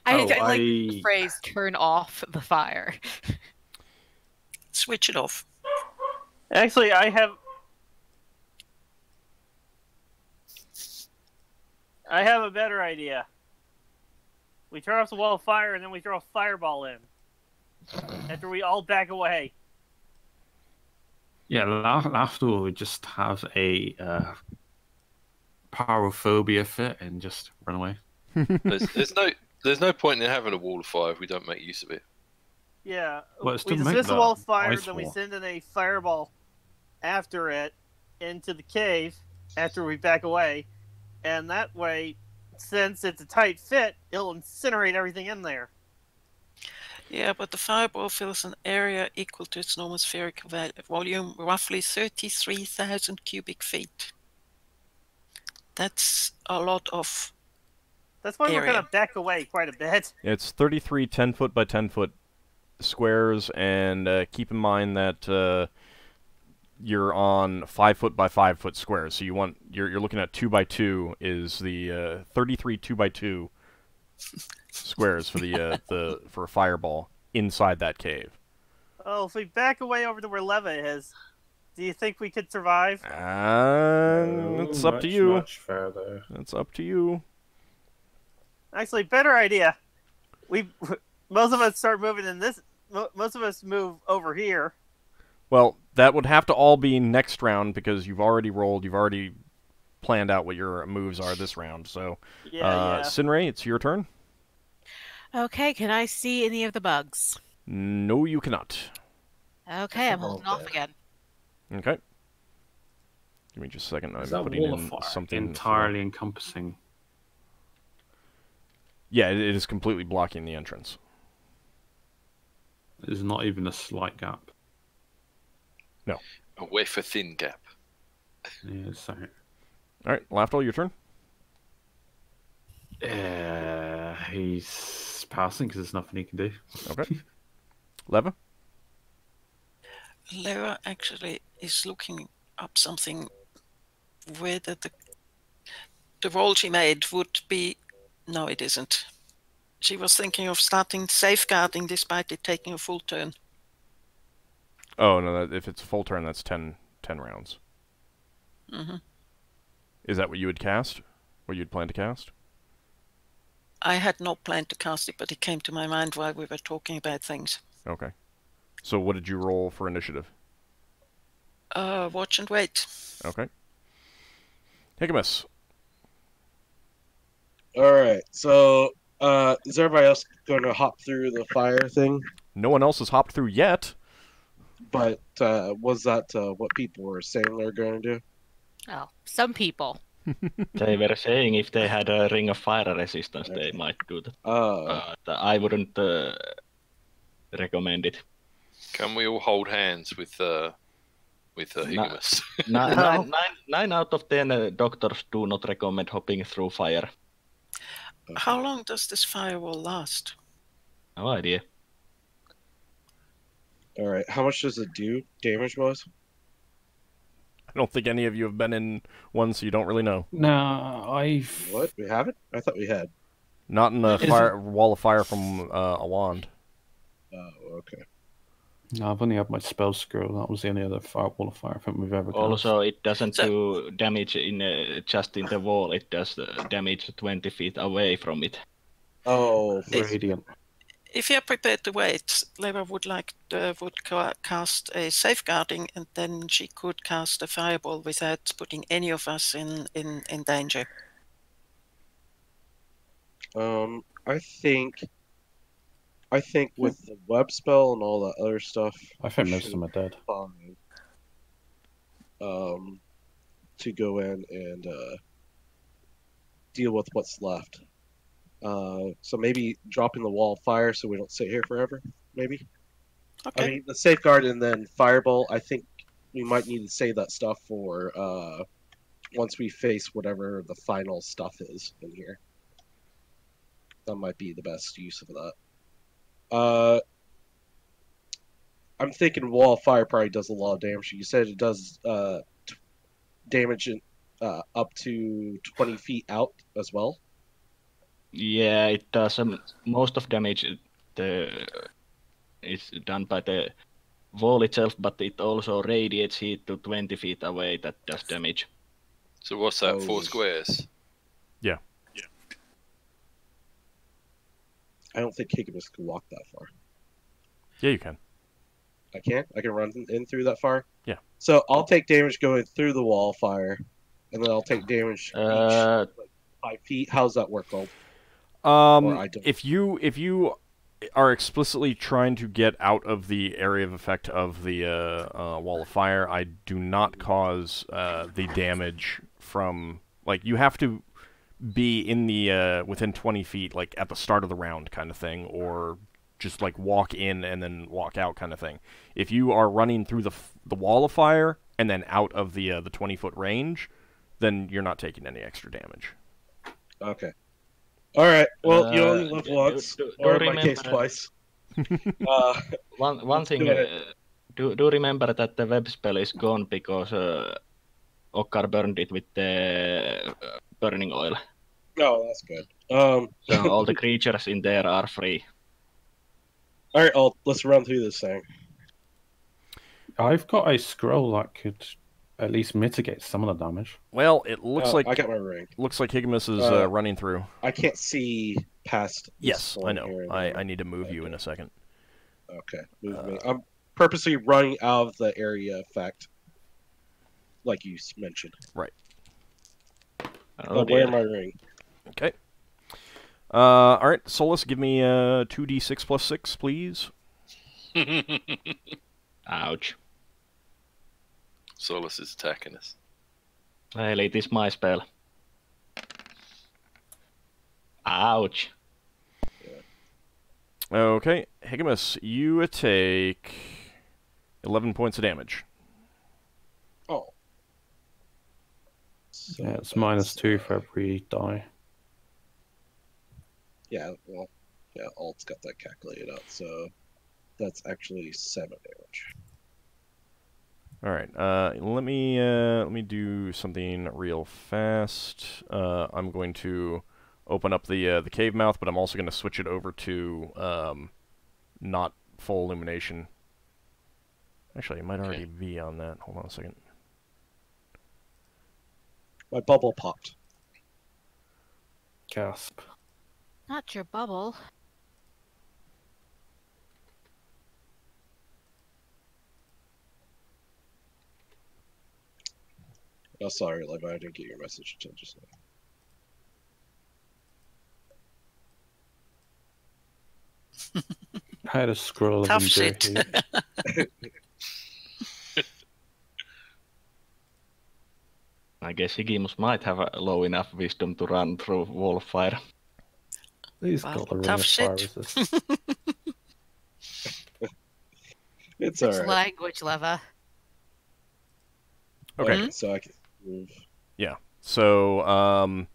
I Oh, like the I- phrase "turn off the fire." Switch it off. Actually, I have a better idea. We turn off the wall of fire and then we throw a fireball in. After we all back away. Yeah, Lafdul would just have a pyrophobia fit and just run away. There's no point in having a wall of fire if we don't make use of it. Yeah. Well, it's we to make dismiss the the wall of fire, ice then we wall. send in a fireball after it into the cave after we back away. And that way, since it's a tight fit, it'll incinerate everything in there. Yeah, but the fireball fills an area equal to its normal spherical volume, roughly 33,000 cubic feet. That's a lot of... That's why we're Area. going to back away quite a bit. It's 33 10-foot by 10-foot squares, and keep in mind that you're on 5-foot by 5-foot squares. So you're looking at 2 by 2 is the 33 2 by 2 squares for for a fireball inside that cave. Oh, if we back away over to where Leva is, do you think we could survive? It's up to you. Much further. It's up to you. Actually, better idea. Most of us start moving in this. Most of us move over here. Well, that would have to all be next round because you've already rolled. You've already planned out what your moves are this round. So, Yeah. Sinrae, it's your turn. Okay, can I see any of the bugs? No, you cannot. Okay, I'm holding off again. Okay. Give me just a second. I'm Is that putting wall of in fire something entirely encompassing? Yeah, it is completely blocking the entrance. There's not even a slight gap. A wafer thin gap. Yeah, sorry. All right, Lafdul, your turn. He's passing because there's nothing he can do. Okay. Leva? Lara actually is looking up something whether the roll she made would be... No, it isn't. She was thinking of starting safeguarding despite it taking a full turn. Oh, no, if it's a full turn, that's 10 rounds. Mm-hmm. Is that what you would cast? What you'd plan to cast? I had not planned to cast it, but it came to my mind while we were talking about things. Okay. So what did you roll for initiative? Watch and wait. Okay. Higgimus. Alright, so is everybody else going to hop through the fire thing? No one else has hopped through yet. But was that what people were saying they're going to do? Oh, some people. They were saying if they had a ring of fire resistance, they might do that. But I wouldn't recommend it. Can we all hold hands with Higgimus? Nine out of 10 doctors do not recommend hopping through fire. How long does this firewall last? No idea. Alright, how much does it do damage-wise? I don't think any of you have been in one, so you don't really know. No, I've... What? We haven't? I thought we had. Not in the wall of fire from a wand. Oh, okay. No, I've only had my spell scroll. That was the only other wall of fire I think we've ever got. Also, it doesn't do damage in just in the wall. It does damage 20 feet away from it. Oh, Radiant. if you're prepared to wait, Leva would cast a safeguarding, and then she could cast a fireball without putting any of us in danger. I think with the web spell and all that other stuff, I think we most of them are dead. fine. To go in and deal with what's left. So maybe dropping the wall of fire so we don't sit here forever. Maybe. Okay. I mean, the safeguard and then fireball. I think we might need to save that stuff for once we face whatever the final stuff is in here. That might be the best use of that. I'm thinking wall of fire probably does a lot of damage. You said it does damage up to 20 feet out as well. Yeah, it does. Most of damage is done by the wall itself, but it also radiates heat to 20 feet away. That does damage. So what's that? Oh. 4 squares. I don't think Higgimus can walk that far. Yeah, you can. I can? I can run in through that far? Yeah. So I'll take damage going through the wall of fire, and then I'll take damage each 5 feet. How's that work, Gold? Or I don't. If you are explicitly trying to get out of the area of effect of the wall of fire, I do not cause the damage from, like, you have to be in the within 20 feet, like at the start of the round kind of thing, or just like walk in and then walk out kind of thing. If you are running through the wall of fire and then out of the 20-foot range, then you're not taking any extra damage. Okay. All right. Well, you only live once, or in my case, twice. One thing. Do remember that the web spell is gone because Ockar burned it with the burning oil. Oh, that's good. So all the creatures in there are free. All right, let's run through this thing. I've got a scroll that could at least mitigate some of the damage. Well, it looks like I got my ring. Looks like Higgimus is running through. I can't see past. Yes, I know. Here I need to move you in a second. Okay, move me. I'm purposely running out of the area effect, like you mentioned. Right. Oh, where am I ring? Okay. All right, Solas, give me 2d6 plus 6, please. Ouch. Solas is attacking us. Well, it is my spell. Ouch. Okay, Higgimus, you take 11 points of damage. Oh. Yeah, it's -2 for every die. Yeah, well, yeah, Alt's got that calculated out, so that's actually 7 damage. All right, let me do something real fast. I'm going to open up the cave mouth, but I'm also going to switch it over to not full illumination. Actually, it might already be on that. Hold on a second. My bubble popped. Gasp. Not your bubble. Oh, sorry, Levi, I didn't get your message until just now. I had a scroll of Tough endure shit. heat. I guess Higgimus might have a low enough wisdom to run through wall of fire. He's Well, got a ring tough of fire shit. resist. It's Which alright. language, Leva? Okay. So I can move. Yeah. So,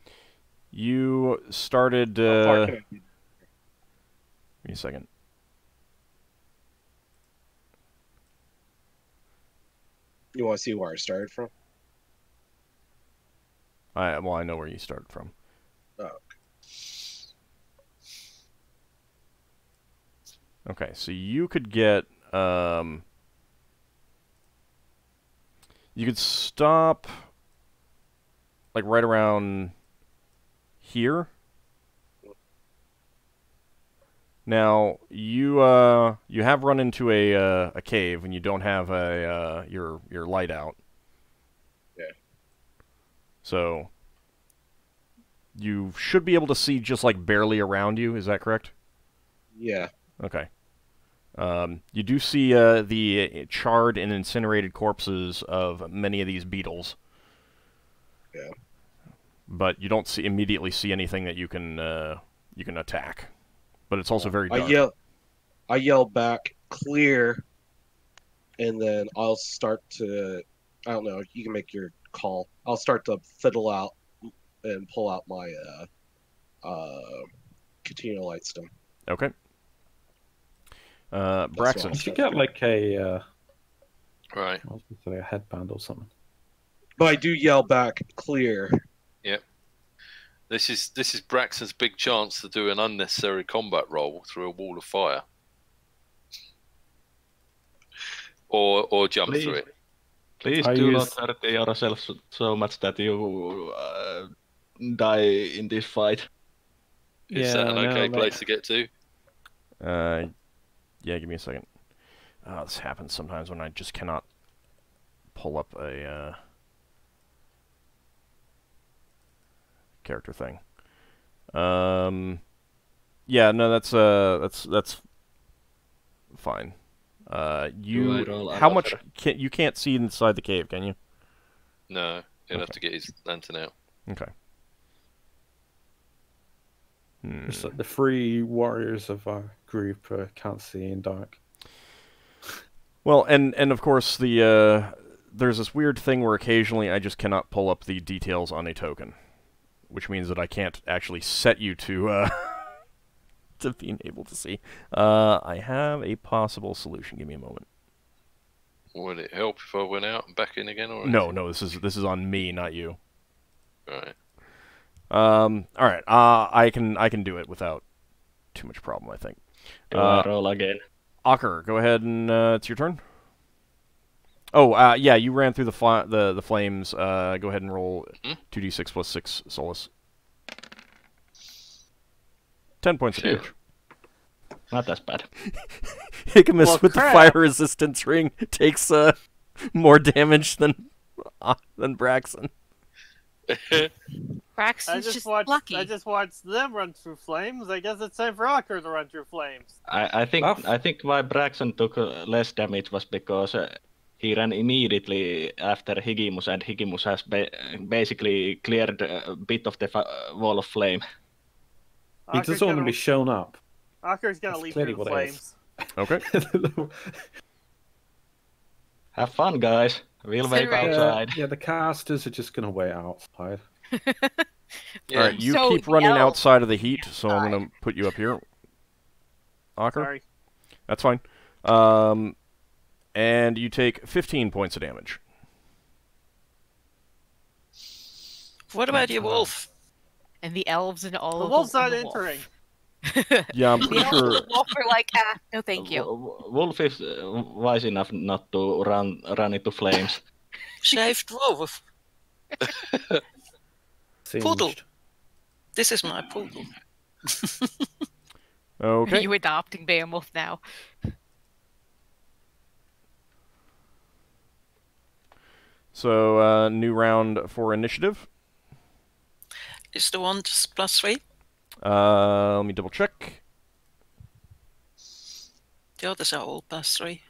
you started. How far Give can I be? me a second. You want to see where I started from? Well, I know where you started from. Oh, Okay, so you could get. You could stop, like, right around here. Now you you have run into a cave and you don't have a your light out. Yeah. So you should be able to see just like barely around you. Is that correct? Yeah. Okay. You do see the charred and incinerated corpses of many of these beetles. Yeah. But you don't immediately see anything that you can attack. But it's also very dark. I yell back, clear, and then I'll start to, I don't know, you can make your call. I'll start to fiddle out and pull out my Catena Lightstone. Okay. Braxon. You should get like a Right. I was gonna say a headband or something. But I do yell back, clear. Yep. This is Braxton's big chance to do an unnecessary combat roll through a wall of fire. Or jump through it. Please do not hurt yourself so much that you die in this fight. Is that an okay place to get to? Yeah, give me a second. This happens sometimes when I just cannot pull up a character thing. Yeah, no, that's fine. How much you can't see inside the cave, can you? No, he'll have to get his lantern out. Okay. It's like the three warriors of our group can't see in dark. Well, and of course the there's this weird thing where occasionally I just cannot pull up the details on a token, which means that I can't actually set you to to being able to see. I have a possible solution. Give me a moment. Would it help if I went out and back in again? Or No, this is on me, not you. Right. All right. I can do it without too much problem, I think. Roll again. Ockar, go ahead and it's your turn. Oh, yeah, you ran through the flames. Go ahead and roll 2d6 plus 6 Solas. 10 points of damage. Not as bad. Higgimus with the fire resistance ring takes more damage than Braxon. Braxon's just lucky. I just watched them run through flames. I guess it's time for Ockar to run through flames. I think why Braxon took less damage was because he ran immediately after Higgimus, and Higgimus has basically cleared a bit of the wall of flame. He doesn't want to be shown up. Ockar's gonna leap through the flames. Okay. Have fun, guys. We'll wait outside. Yeah, the casters are just gonna wait outside. Yeah. All right, you keep running outside of the heat, so I'm gonna put you up here. Ockar? Sorry. That's fine. And you take 15 points of damage. What about your wolf? And the elves and all the of wolf's not the entering. Yeah, I'm pretty sure. The wolf are like, no, thank you. Wolf is wise enough not to run into flames. Shaved wolf. Poodle. This is my poodle. Okay. Are you adopting Beowulf now? So, new round for initiative. Is the one +3? Let me double check. The others are all +3.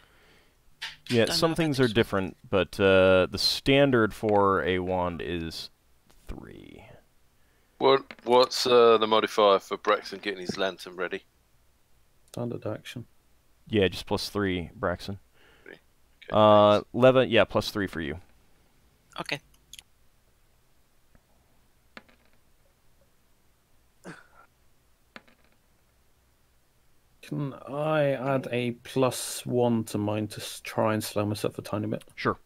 Yeah, some things are different, but the standard for a wand is 3. What's the modifier for Braxton getting his lantern ready? Standard action. Yeah, just +3, Braxton. Okay, Leva, yeah, +3 for you. Okay. Can I add a +1 to mine to try and slow myself a tiny bit? Sure.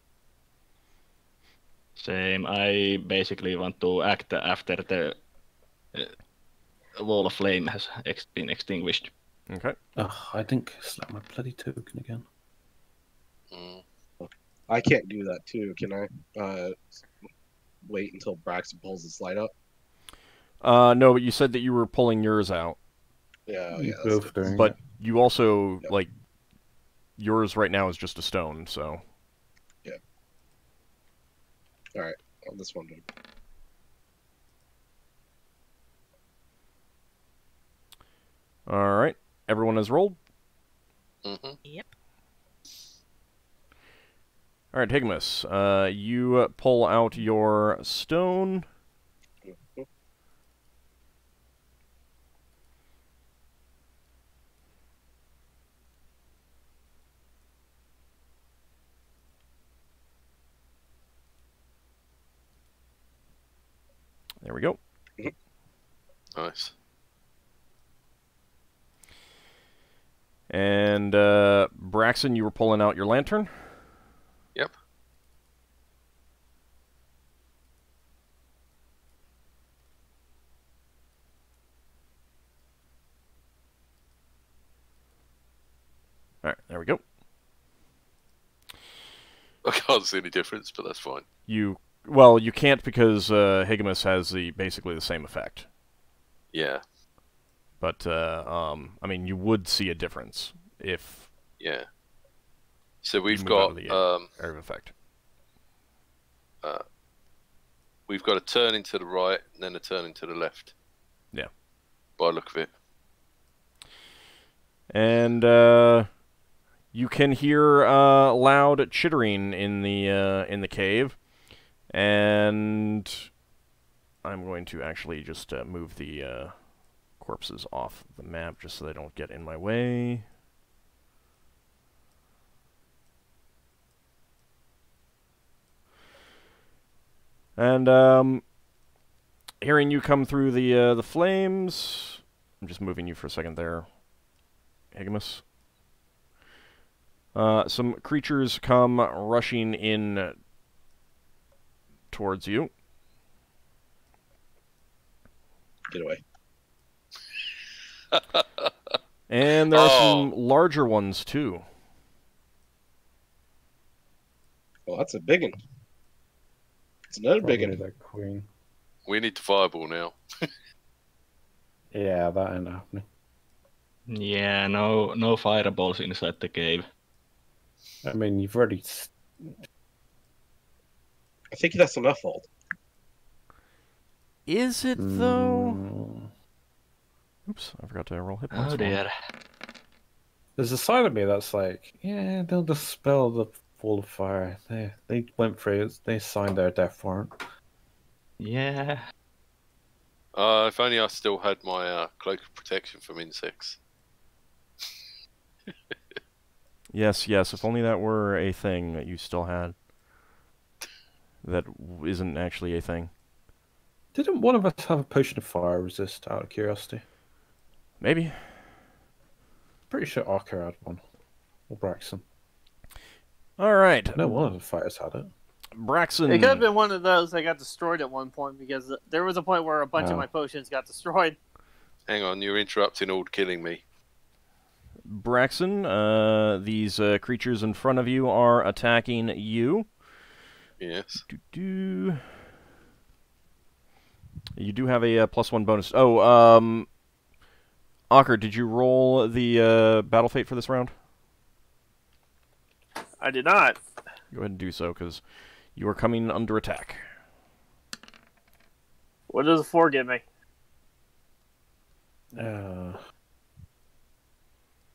Same. I basically want to act after the wall of flame has been extinguished. Okay. I didn't select my bloody token again. I can't do that too. Can I wait until Braxton pulls his light up? No, but you said that you were pulling yours out. Yeah, You that's both doing But it. you also, Yep. like, yours right now is just a stone, so... all right. On this one, dude. Alright, everyone has rolled. Mm-hmm. Yep. Alright, Higgimus, you pull out your stone. There we go. Nice. And, Braxon, you were pulling out your lantern. Yep. Alright, there we go. I can't see any difference, but that's fine. Well, you can't because Higgimus has basically the same effect. Yeah. But, I mean, you would see a difference if Yeah. So you we've move got out of the area of effect. we've got a turning to the right and then a turning to the left. Yeah. By the look of it. And you can hear loud chittering in the cave, and I'm going to actually just move the corpses off the map just so they don't get in my way. And hearing you come through the flames, I'm just moving you for a second there, Higgimus. Some creatures come rushing in towards you. Get away. And there are some larger ones, too. Well, that's a big one. It's another big Probably one. that queen. We need to fireball now. Yeah, that ain't happening. Yeah, no fireballs inside the cave. I mean, you've already... I think that's enough, Old. Is it, though? Mm, Oops, I forgot to roll hit points. Oh dear. there's a side of me that's like, yeah, they'll dispel the wall of fire. They went through it. They signed their death warrant. Yeah. If only I still had my cloak of protection from insects. Yes, yes, if only that were a thing that you still had. That isn't actually a thing. Didn't one of us have a potion of fire resist, out of curiosity? Maybe. Pretty sure Ockar had one. Or Braxon. Alright, No, one of the fighters had it. Braxon. It could have been one of those that got destroyed at one point because there was a point where a bunch of Oh. my potions got destroyed. Hang on, you're interrupting Ald killing me. Braxon, these creatures in front of you are attacking you. Yes. You do have a +1 bonus. Oh, Ockar, did you roll the battle fate for this round? I did not. Go ahead and do so, because you are coming under attack. What does a 4 give me?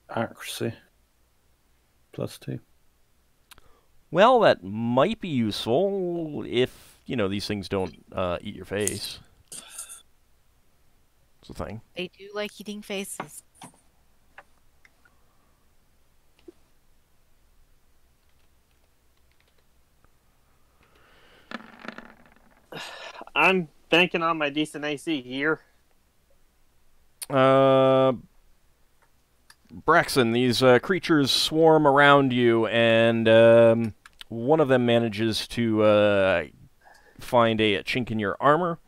Accuracy. +2. Well, that might be useful if, you know, these things don't eat your face. It's a thing. They do like eating faces. I'm banking on my decent AC here. Braxon, these creatures swarm around you, and one of them manages to find a chink in your armor,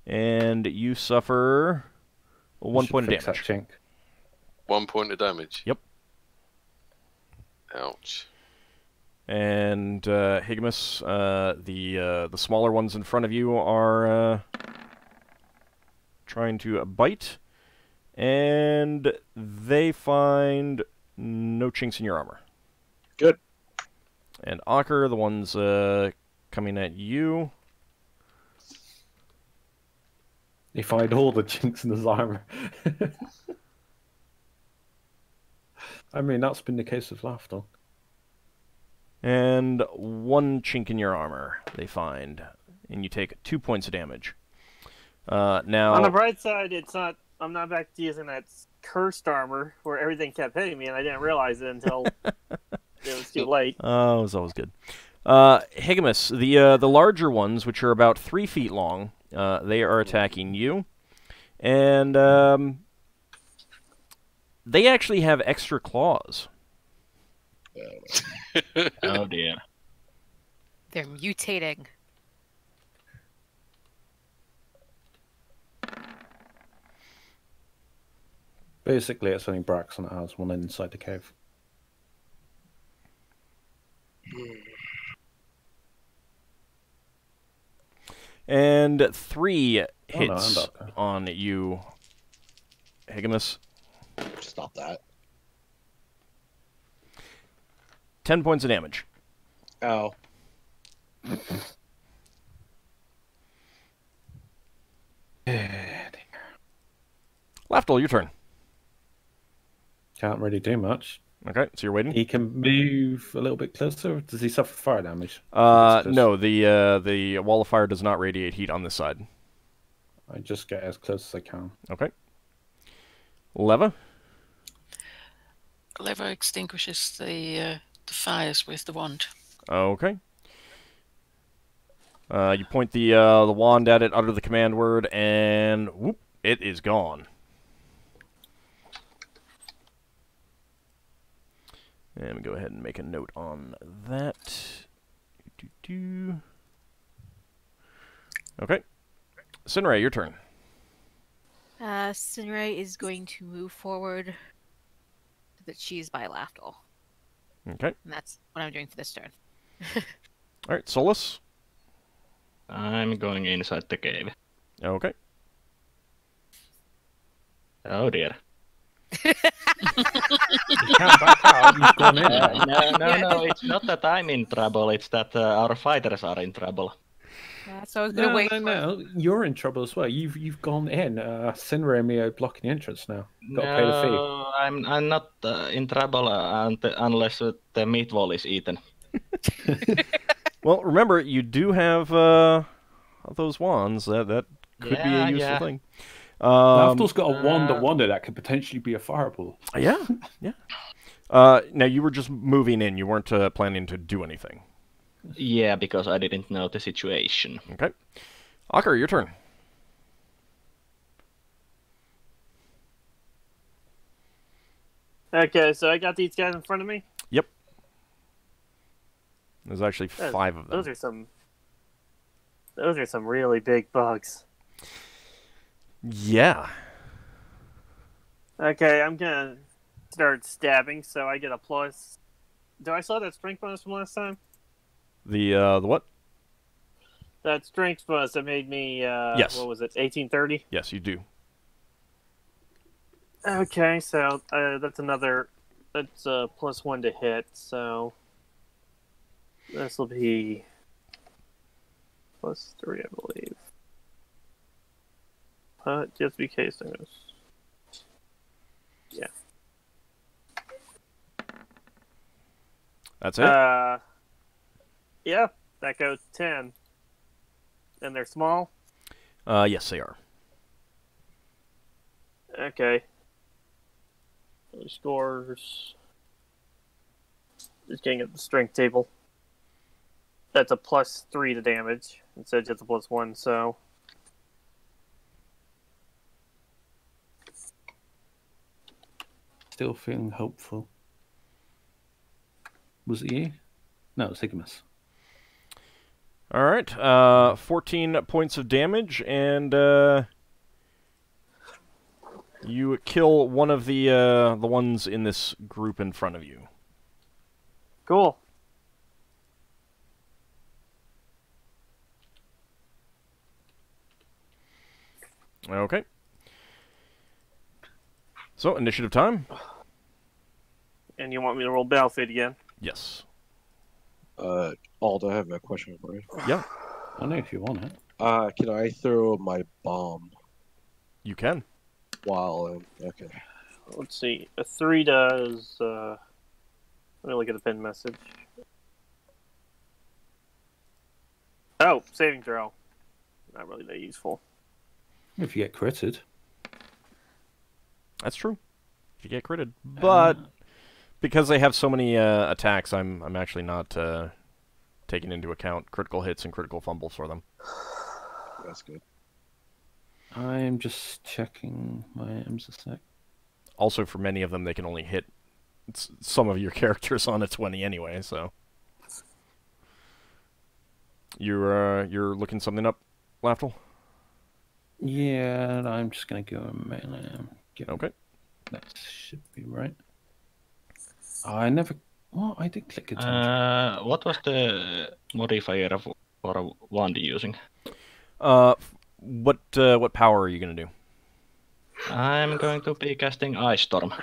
and you suffer 1 point of Fix that damage. chink. 1 point of damage. Yep. Ouch. And Higgimus, the smaller ones in front of you are trying to bite, And they find no chinks in your armor. Good. And Ockar, the ones coming at you. He find all the chinks in his armor. I mean, that's been the case with Lafdul. And one chink in your armor they find. And you take 2 points of damage. Now, On the bright side, I'm not back to using that cursed armor where everything kept hitting me, and I didn't realize it until it was too late. Oh, it was always good. Higgimus, the larger ones, which are about 3 feet long, they are attacking you. And they actually have extra claws. Oh dear. They're mutating. Basically, it's only Braxon that has one inside the cave. And 3 Oh, no, hits I'm back. on you, Higgimus. Stop that. 10 points of damage. Ow. Lafdul, your turn. Can't really do much. Okay, so you're waiting. He can move a little bit closer. Does he suffer fire damage? No, the wall of fire does not radiate heat on this side. I just get as close as I can. Okay. Leva? Lever extinguishes the fires with the wand. Okay. You point the wand at it, utter the command word, and whoop, it is gone. And we go ahead and make a note on that. Okay. Sinrae, your turn. Sinrae is going to move forward so that she's by Lafdul. Okay. And that's what I'm doing for this turn. All right, Solas. I'm going inside the cave. Okay. Oh dear. You can't back out. You've gone in. No, it's not that I'm in trouble, it's that our fighters are in trouble. So I was gonna wait. No. You're in trouble as well. You've gone in. Sinrae and me are blocking the entrance now. Got to pay the fee. No, I'm not in trouble unless the meat wall is eaten. Well, remember, you do have those wands. That could be a useful thing. Lafdul's got a wand of wonder that could potentially be a fireball. Yeah. Now, you were just moving in. You weren't planning to do anything. Yeah, because I didn't know the situation. Okay. Ockar, your turn. Okay, so I got these guys in front of me. Yep. There's actually 5 of them. Those are some really big bugs. Yeah. Okay, I'm gonna start stabbing, so I get a plus. Do I still have that strength bonus from last time? The what? That strength bonus that made me, Yes. what was it, 1830? Yes, you do. Okay, so that's +1 to hit, so this will be +3, I believe. Just in case I was... Yeah. That's it? Yeah, that goes 10. And they're small? Yes, they are. Okay. Scores. Just getting at the strength table. That's a +3 to damage instead of just a +1, so. Still feeling hopeful. Was it you? No, it was Higgimus. All right. 14 points of damage, and you kill one of the ones in this group in front of you. Cool. Okay. So, initiative time? And you want me to roll Battlefield again? Yes. Ald, I have a question for you. Yeah, I know if you want it. Can I throw my bomb you can. while okay. Let's see. A 3 does. Let me look at the pinned message. Oh, saving throw. Not really that useful. If you get critted. That's true. If you get critted. But because they have so many attacks, I'm actually not taking into account critical hits and critical fumbles for them. That's good. I'm just checking my items a sec. Also, for many of them, they can only hit some of your characters on a 20 anyway, so... You're looking something up, Lafdul? Yeah, I'm just gonna go melee. Okay. That should be right. I never... Well, I did click attention. What was the modifier for a wand using? What power are you gonna do? I'm going to be casting Ice Storm.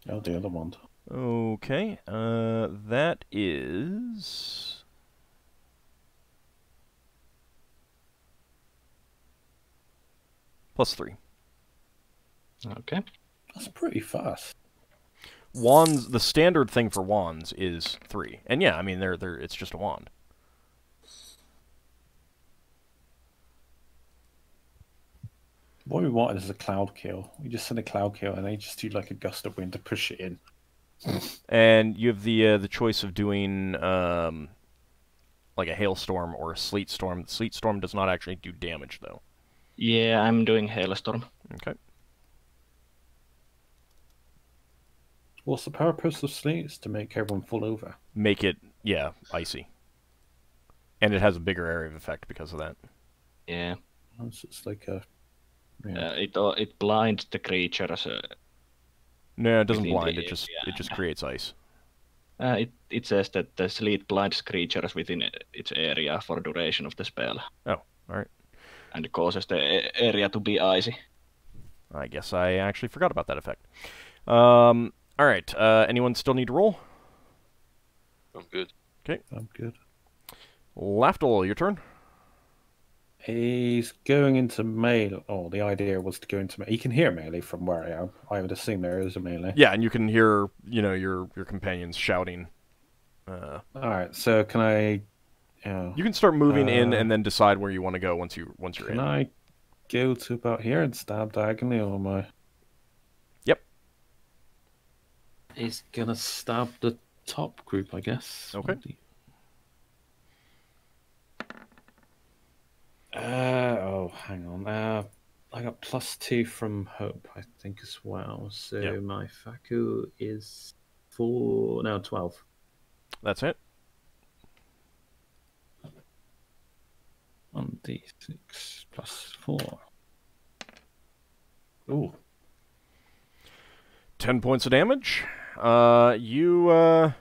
Oh, the other one. Okay, that is... +3. Okay. That's pretty fast. Wands, the standard thing for wands is 3. And yeah, I mean, it's just a wand. What we wanted is a cloud kill. We just send a cloud kill and they just do like a gust of wind to push it in. And you have the choice of doing like a hailstorm or a sleet storm. The sleet storm does not actually do damage, though. Yeah, I'm doing Hailstorm. Okay. What's the purpose of sleet? Is to make everyone fall over. Make it, yeah, icy. And it has a bigger area of effect because of that. Yeah. It's like a... It blinds the creatures. No, it doesn't within blind. the It just creates ice. It says that the sleet blinds creatures within its area for duration of the spell. Oh, all right. And causes the area to be icy. I guess I actually forgot about that effect. All right. Anyone still need to roll? I'm good. Okay. I'm good. Lafdul, your turn. He's going into melee. Oh, the idea was to go into melee. He can hear melee from where I am. I would assume there is a melee. Yeah, and you can hear, your companions shouting. All right. So can I? You can start moving in and then decide where you want to go once you're in. Can I go to about here and stab diagonally, or am I? Yep. He's gonna stab the top group, I guess. Okay. Hang on. I got +2 from hope, I think, as well. So yep. my Faku is 12. That's it. 1d6 +4. Ooh. 10 points of damage. You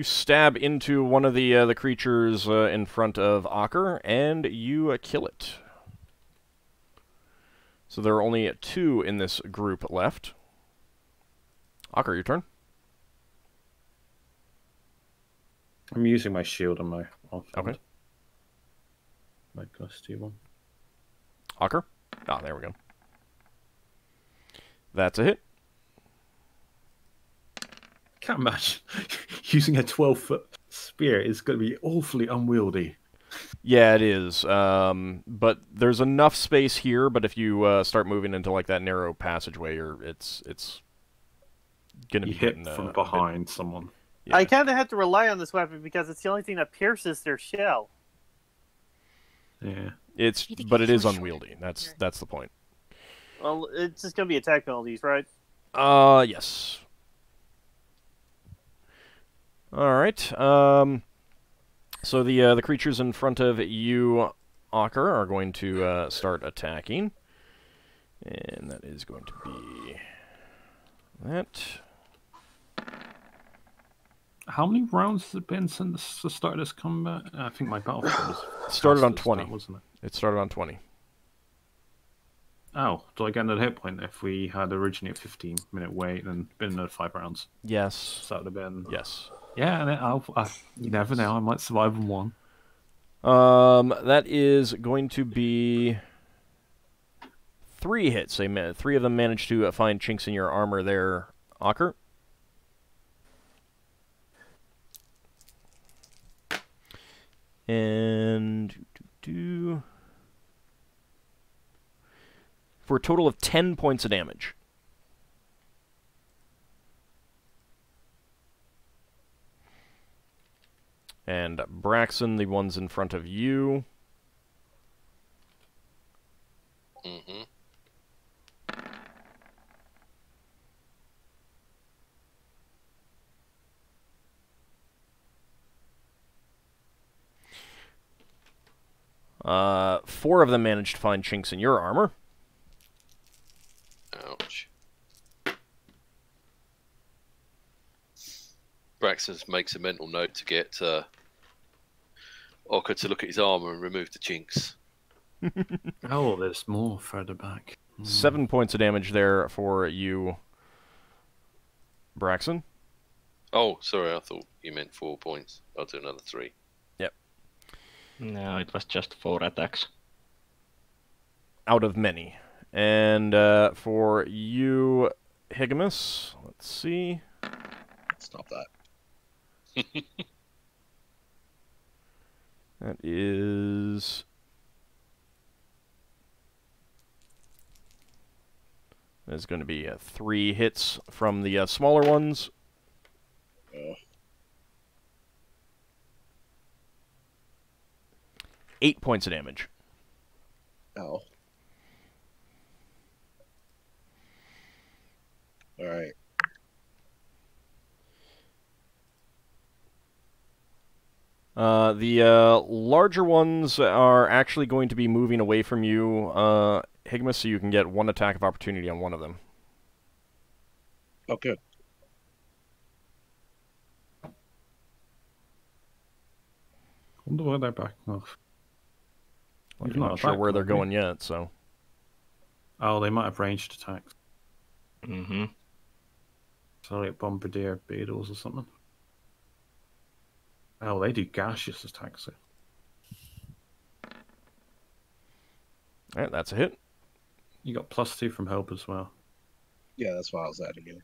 stab into one of the creatures in front of Ockar, and you kill it. So there are only 2 in this group left. Ockar, your turn. I'm using my shield on my offhand. Okay. My +2 one. Ockar? Ah, there we go. That's a hit. Can't imagine using a 12-foot spear is going to be awfully unwieldy. Yeah, it is. But there's enough space here. But if you start moving into like that narrow passageway, it's gonna be hit from behind someone. Yeah. I kind of have to rely on this weapon because it's the only thing that pierces their shell. Yeah, but it is unwieldy. That's the point. Well, it's just gonna be attack penalties, right? Yes. All right. So the creatures in front of you, Ockar, are going to start attacking, and that is going to be that. How many rounds has it been since the start of this combat? I think my battlefield was started on 20, wasn't it? It started on 20. Oh, do I get another hit point if we had originally a 15-minute wait and been another 5 rounds? Yes. So that would have been... Yes. Yeah, and you never know. I might survive in one. That is going to be 3 hits. 3 of them managed to find chinks in your armor there, Ockar. And for a total of 10 points of damage. And Braxon, the ones in front of you. Mm-hmm. Four of them managed to find chinks in your armor. Ouch. Braxton makes a mental note to get Ockar to look at his armor and remove the chinks. Oh, there's more further back. 7 points of damage there for you, Braxon. Oh, sorry, I thought you meant 4 points. I'll do another 3. Yep. No, it was just 4 attacks. Out of many. And for you, Higgimus, let's see. Stop that. That is... There's going to be 3 hits from the smaller ones. Oh. 8 points of damage. Ow. Alright. The larger ones are actually going to be moving away from you, Higgimus, so you can get 1 attack of opportunity on one of them. Oh, good. Wonder why they're backing off. Well, You've I'm not not sure attacked, where they're have you? going yet, so... Oh, they might have ranged attacks. Mm-hmm. So like bombardier beetles or something. Oh, they do gaseous attacks. Alright, that's a hit. You got +2 from help as well. Yeah, that's why I was adding it.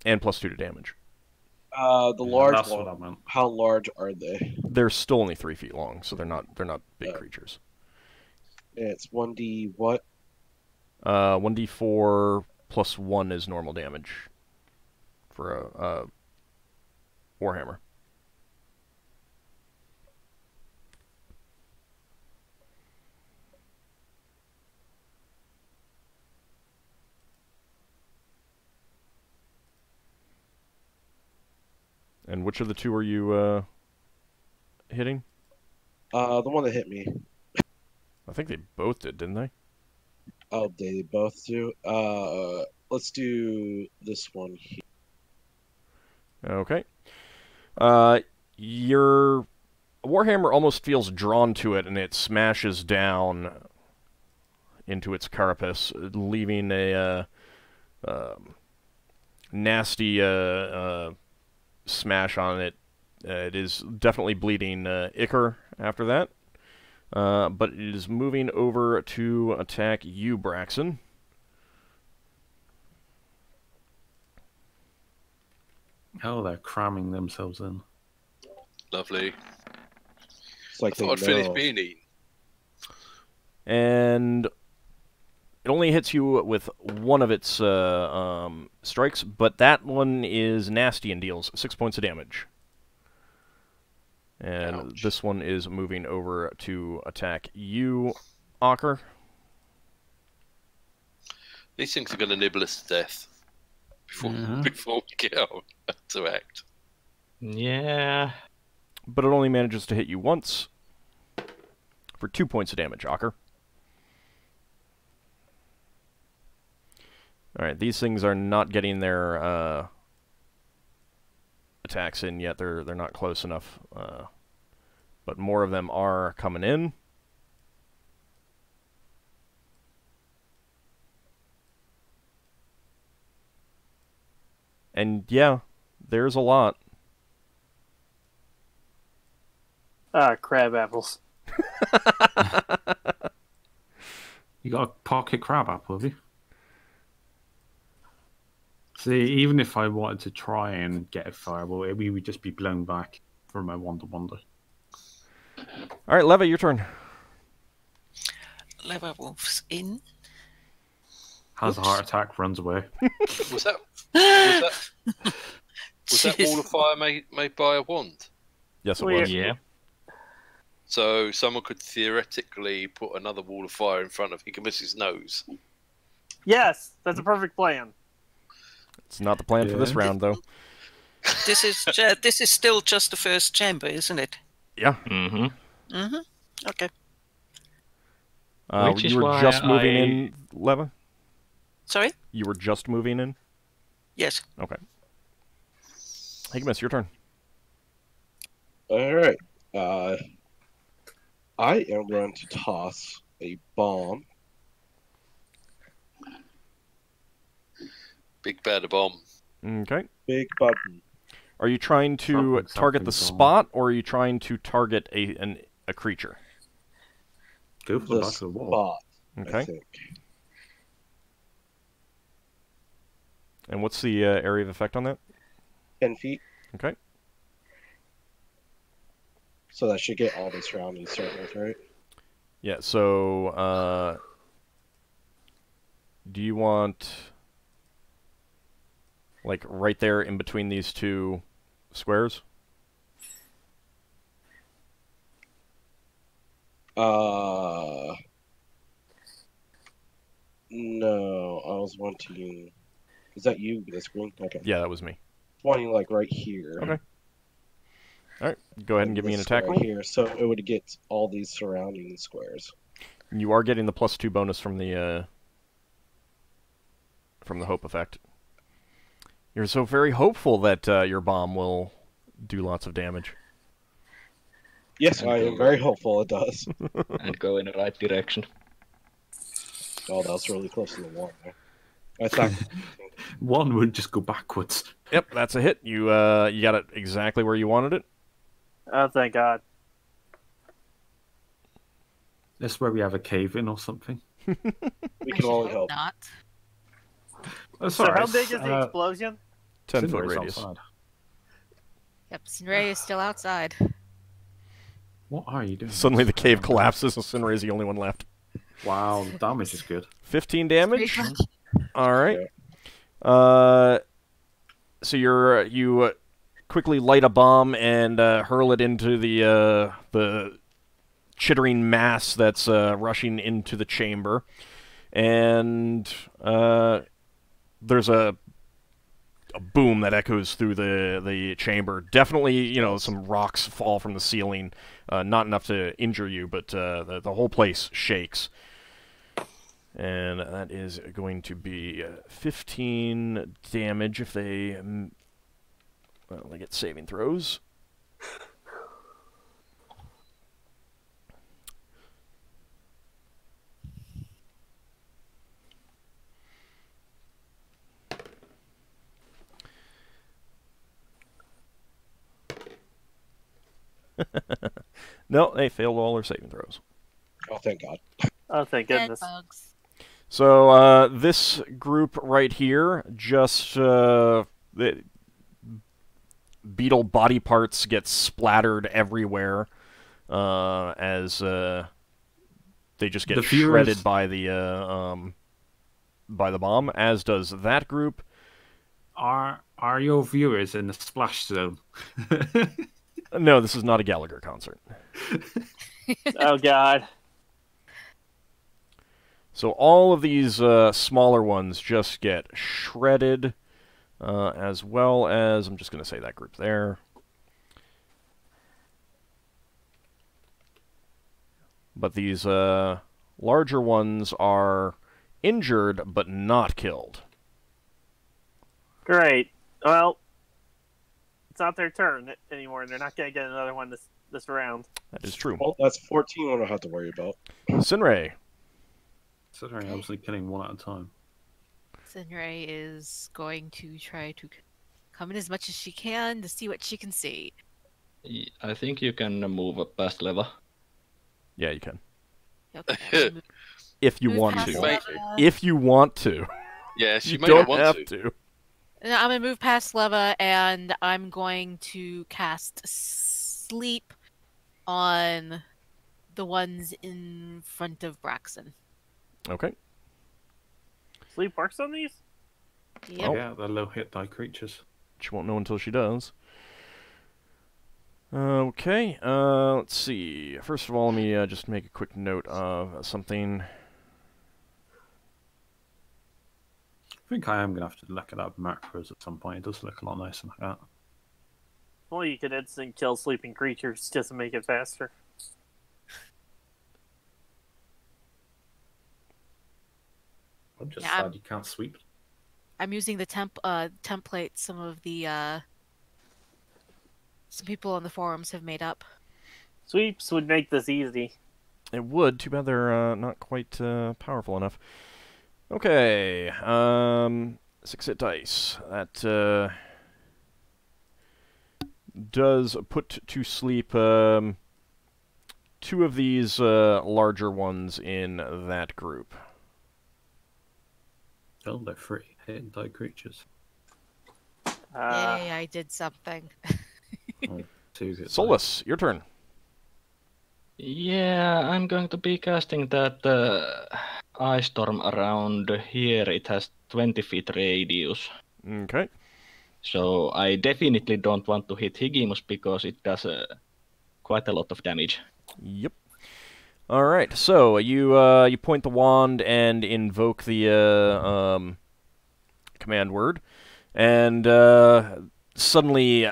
And +2 to damage. The Yeah, large that's one. what I meant. How large are they? They're still only 3 feet long, so they're not big Oh. creatures. It's 1d what? 1d4 plus 1 is normal damage for a Warhammer. And which of the 2 are you hitting? The one that hit me. I think they both did, didn't they? Oh, they both do. Let's do this one here. Okay. Your Warhammer almost feels drawn to it, and it smashes down into its carapace, leaving a nasty smash on it. It is definitely bleeding ichor after that. But it is moving over to attack you, Braxon. Oh, they're cramming themselves in. Lovely. It's like I thought I'd they finished know. being eaten. And it only hits you with one of its strikes, but that one is nasty and deals 6 points of damage. And Ouch. this one is moving over to attack you, Ockar. These things are going to nibble us to death before we get out to act. Yeah. But it only manages to hit you once for 2 points of damage, Ockar. Alright, these things are not getting their attacks in yet. They're not close enough. But more of them are coming in. And yeah, there's a lot. Ah, crab apples. You got a pocket crab apple, have you? See, even if I wanted to try and get a fireball, we would just be blown back from my Wonder. All right, Leva, your turn. Leva moves in. Has a heart attack, runs away. Was that wall of fire made by a wand? Yes, it Well, was. Yeah. So someone could theoretically put another wall of fire in front of Higgimus's nose. Yes, that's a perfect plan. It's not the plan for this Yeah. round, though. This is still just the first chamber, isn't it? Yeah. Mm-hmm. Mm-hmm. Okay. Which is you were why just moving I- in, Leva? Sorry? You were just moving in? Yes. Okay. Higgimus, your turn. All right. I am going to toss a bomb. Big bad bomb. Okay. Big button. Are you trying to Something, target the something, spot, or are you trying to target a creature? Go for the The back of the wall. spot, I Okay. think. And what's the area of effect on that? 10 feet. Okay. So that should get all the surrounding circles, right? Yeah, so, do you want, like, right there in between these two squares? No, I was wanting... Is that you, the screen? Okay. Yeah, that was me. Wanting, like, right here. Okay. Alright, go ahead and give me an This attack square roll. Here, so it would get all these surrounding squares. You are getting the +2 bonus from the hope effect. You're so very hopeful that your bomb will do lots of damage. Yes, I am very hopeful it does. And go in the right direction. Oh, that was really close to the wall there. I thought... One would just go backwards. Yep, that's a hit. You got it exactly where you wanted it. Oh, thank God. That's where we have a cave in or something. We can only hope. Not. So how big is the explosion? 10-foot radius. Yep, Sinrae is still outside. What are you doing? Suddenly the cave collapses and Sinrae is the only one left. Wow, the damage is good. 15 damage. Pretty All right. So you quickly light a bomb and hurl it into the chittering mass that's rushing into the chamber, and there's a boom that echoes through the chamber. Definitely, some rocks fall from the ceiling. Not enough to injure you, but the whole place shakes. And that is going to be 15 damage if they get saving throws. No, they failed all their saving throws. Oh, thank God. Oh, thank Bed goodness. bugs. So this group right here, just the beetle body parts get splattered everywhere as they just get The viewers- shredded by the bomb. As does that group. Are your viewers in the splash zone? No, this is not a Gallagher concert. Oh, God. So all of these smaller ones just get shredded, as well as, I'm just going to say that group there. But these larger ones are injured but not killed. Great. Well, it's not their turn anymore, and they're not going to get another one this round. That is true. Well, that's 14 I don't have to worry about. Sinrae. Sorry, I was killing one at a time. Sinrae is going to try to come in as much as she can to see what she can see. I think you can move up past Leva. Yeah, you can. Okay, I'm gonna If you move want past to. Mate. Leva. If you want to. Yeah, she You may don't not want have to. to. No, I'm gonna move past Leva, and I'm going to cast Sleep on the ones in front of Braxon. Okay. Sleep works on these? Yep. Yeah, they're low hit die creatures. She won't know until she does. Okay, let's see. First of all, let me just make a quick note of something. I think I am going to have to look it up macros at some point. It does look a lot nicer like that. Well, you could instant kill sleeping creatures just to make it faster. I'm just Yeah, sad you can't sweep. I'm using the template some of the some people on the forums have made up. Sweeps would make this easy. It would. Too bad they're not quite powerful enough. Okay, 6-hit dice. That does put to sleep 2 of these larger ones in that group. Oh, they're free hit die creatures. Yay, I did something. Oh, 2 hit dice. Solas, your turn. Yeah, I'm going to be casting that ice storm around here. It has 20 feet radius. Okay. So I definitely don't want to hit Higgimus because it does quite a lot of damage. Yep. All right. So you point the wand and invoke the command word, and suddenly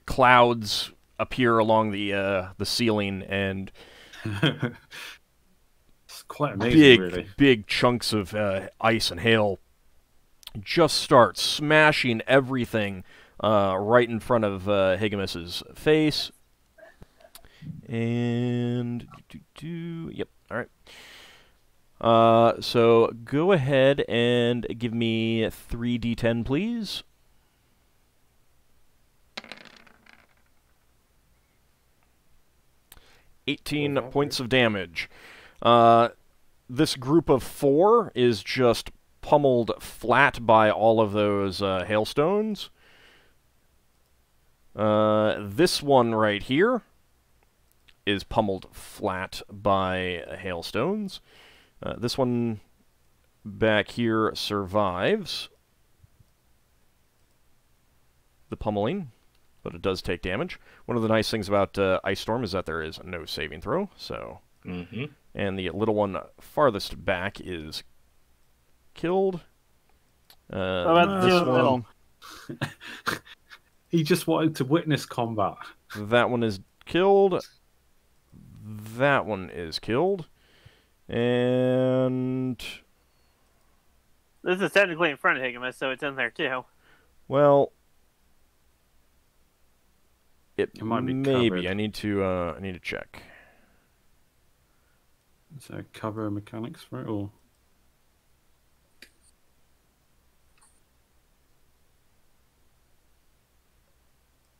clouds appear along the ceiling, and It's quite amazing, really. big chunks of ice and hail just start smashing everything right in front of Higgimus's face. And yep, all right. So go ahead and give me 3d10, please. 18 points of damage. This group of 4 is just pummeled flat by all of those hailstones. This one right here is pummeled flat by hailstones. This one back here survives the pummeling, but it does take damage. One of the nice things about Ice Storm is that there is no saving throw, so... Mm-hmm. And the little one farthest back is killed. about This the one... He just wanted to witness combat. That one is killed. That one is killed. And... This is technically in front of Higgimus, so it's in there too. Well... It might be maybe. covered. I need to check. Is there cover mechanics for it, or...?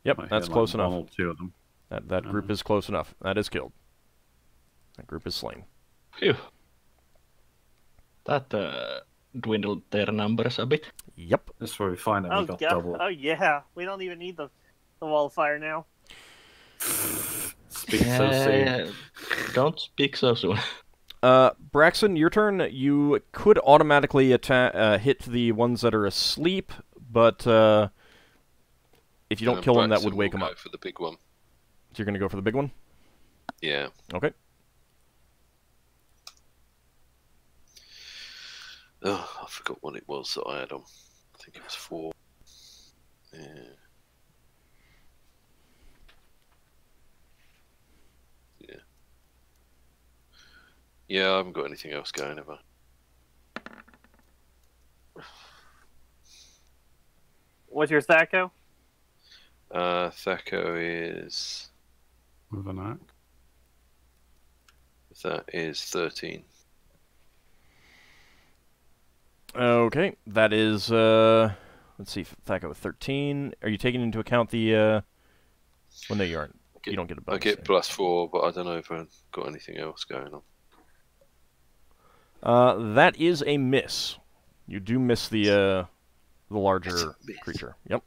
Yep, Might that's hit, close like, enough. one or 2 of them. That group is close enough. That is killed. That group is slain. Phew. That dwindled their numbers a bit. Yep. That's where we find that Oh we got god! double. Oh yeah, we don't even need the wall of fire now. Speak so soon. Don't speak so soon. Braxon, your turn. You could automatically hit the ones that are asleep, but if you don't kill them, that would wake them up. For the big one. So you're going to go for the big one? Yeah. Okay. Oh, I forgot what it was that I had on. I think it was 4. Yeah. Yeah. Yeah, I haven't got anything else going, have I? What's your Thaco? Thaco is... With an axe. That is 13. Okay, that is let's see, Thaco 13. Are you taking into account the? Well, no, you aren't. You don't get a bonus. I get +4, but I don't know if I've got anything else going on. That is a miss. You do miss the larger creature. Yep.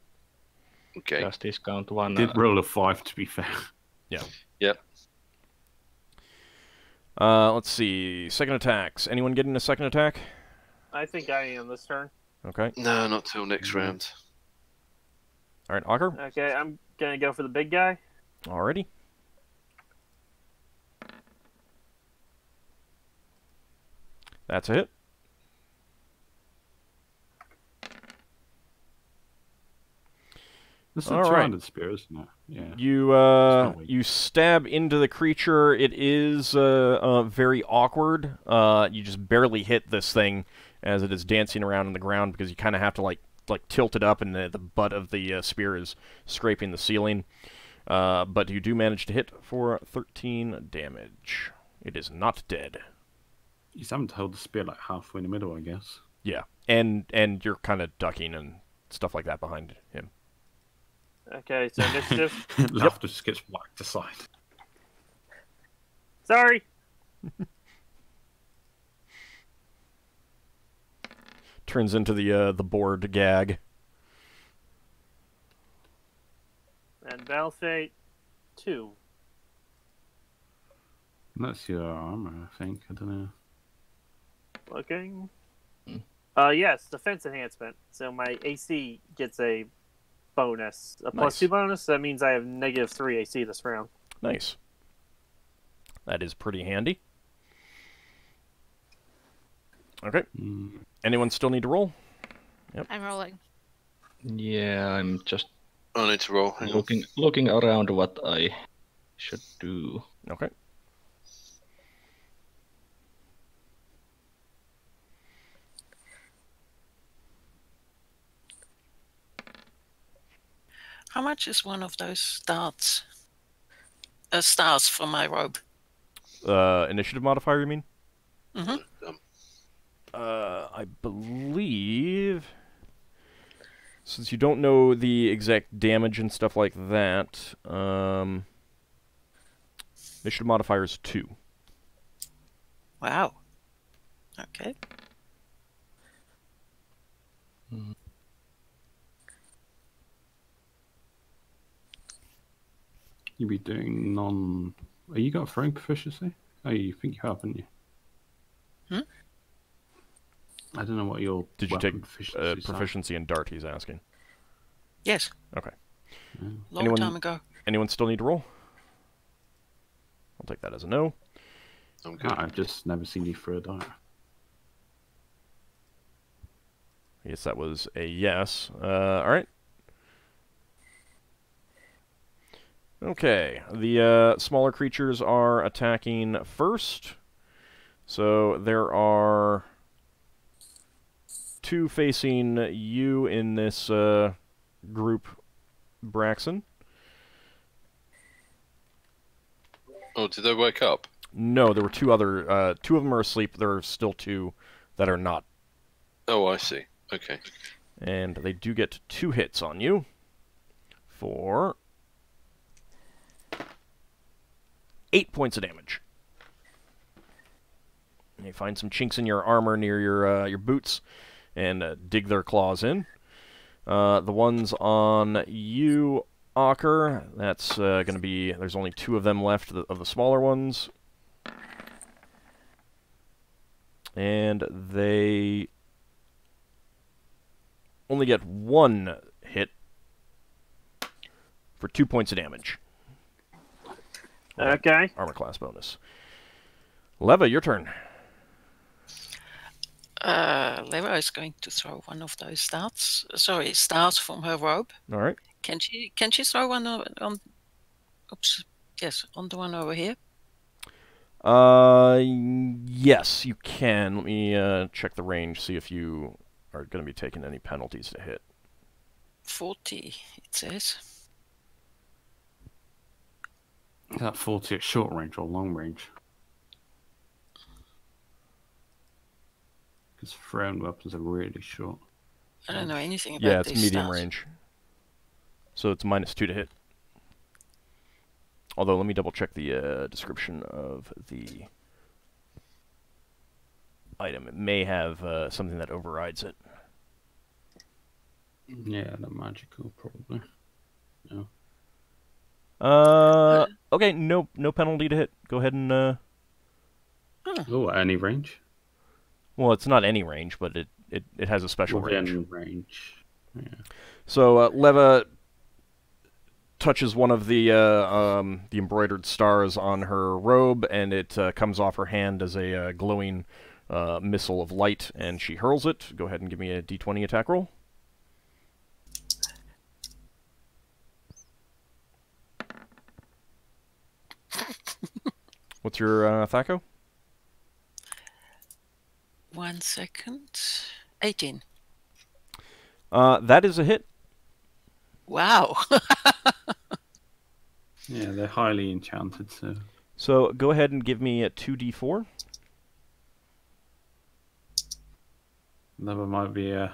Okay. Just discount one. Did roll a 5, to be fair. Yeah. Yep. Let's see. Second attacks. Anyone getting a second attack? I think I am this turn. Okay. No, not till next round. All right, Ockar. Okay, I'm gonna go for the big guy. Alrighty. That's a hit. This is a All right. two-handed spear, isn't it? Yeah. You stab into the creature. It is very awkward. You just barely hit this thing as it is dancing around on the ground because you kind of have to like tilt it up, and the butt of the spear is scraping the ceiling. But you do manage to hit for 13 damage. It is not dead. He's having to hold the spear like halfway in the middle, I guess. Yeah, and you're kind of ducking and stuff like that behind him. Okay, so initiative. Laughter just gets whacked aside. Sorry. Turns into the board gag. And Battle Fate 2. That's your armor, I think. I don't know. Looking. Yes, defense enhancement. So my AC gets a bonus, a Nice. +2 bonus. That means I have -3 AC this round. Nice. That is pretty handy. Okay. Anyone still need to roll? Yep. I'm rolling. Yeah, I'm just I need to roll. Hang on. looking around what I should do. Okay. How much is one of those stars? Stars from my robe. Initiative modifier, you mean? Mm-hmm. I believe, since you don't know the exact damage and stuff like that, initiative modifier is 2. Wow. Okay. You'd be doing non... Oh, you got throwing proficiency? Oh, you think you have, haven't you? I don't know what your Did you take weapon proficiencies are. proficiency in dart, he's asking. Yes. Okay. Long time ago. Anyone still need to roll? I'll take that as a no. I'm good. I've just never seen you throw a dart. I guess that was a yes. Alright. Okay, the smaller creatures are attacking first. So there are 2 facing you in this group, Braxon. Oh, did they wake up? No, there were 2 other... 2 of them are asleep. There are still 2 that are not. Oh, I see. Okay. And they do get 2 hits on you for 8 points of damage. And you find some chinks in your armor near your boots and dig their claws in. The ones on you, Ockar, that's going to be... There's only 2 of them left, of the smaller ones. And they only get 1 hit for 2 points of damage. Okay. Armor class bonus. Leva, your turn. Leva is going to throw one of those stars from her robe. All right. Can she throw one on? Oops. Yes, on the one over here. Yes, you can. Let me check the range, see if you are going to be taking any penalties to hit. 40, it says. Is that 40 at short range or long range? Because thrown weapons are really short. I don't know anything about Yeah, it's this medium stuff. range. So it's -2 to hit. Although, let me double check the description of the item. It may have something that overrides it. Yeah, the magical probably. No. Okay, no penalty to hit. Go ahead and Oh, any range? well, it's not any range, but it has a special range. Within range. Yeah. So Leva touches one of the embroidered stars on her robe, and it comes off her hand as a glowing missile of light, and she hurls it. Go ahead and give me a d20 attack roll. What's your Thaco? 1 second. 18. That is a hit. Wow. Yeah, they're highly enchanted, so... So go ahead and give me a 2d4. Never might be an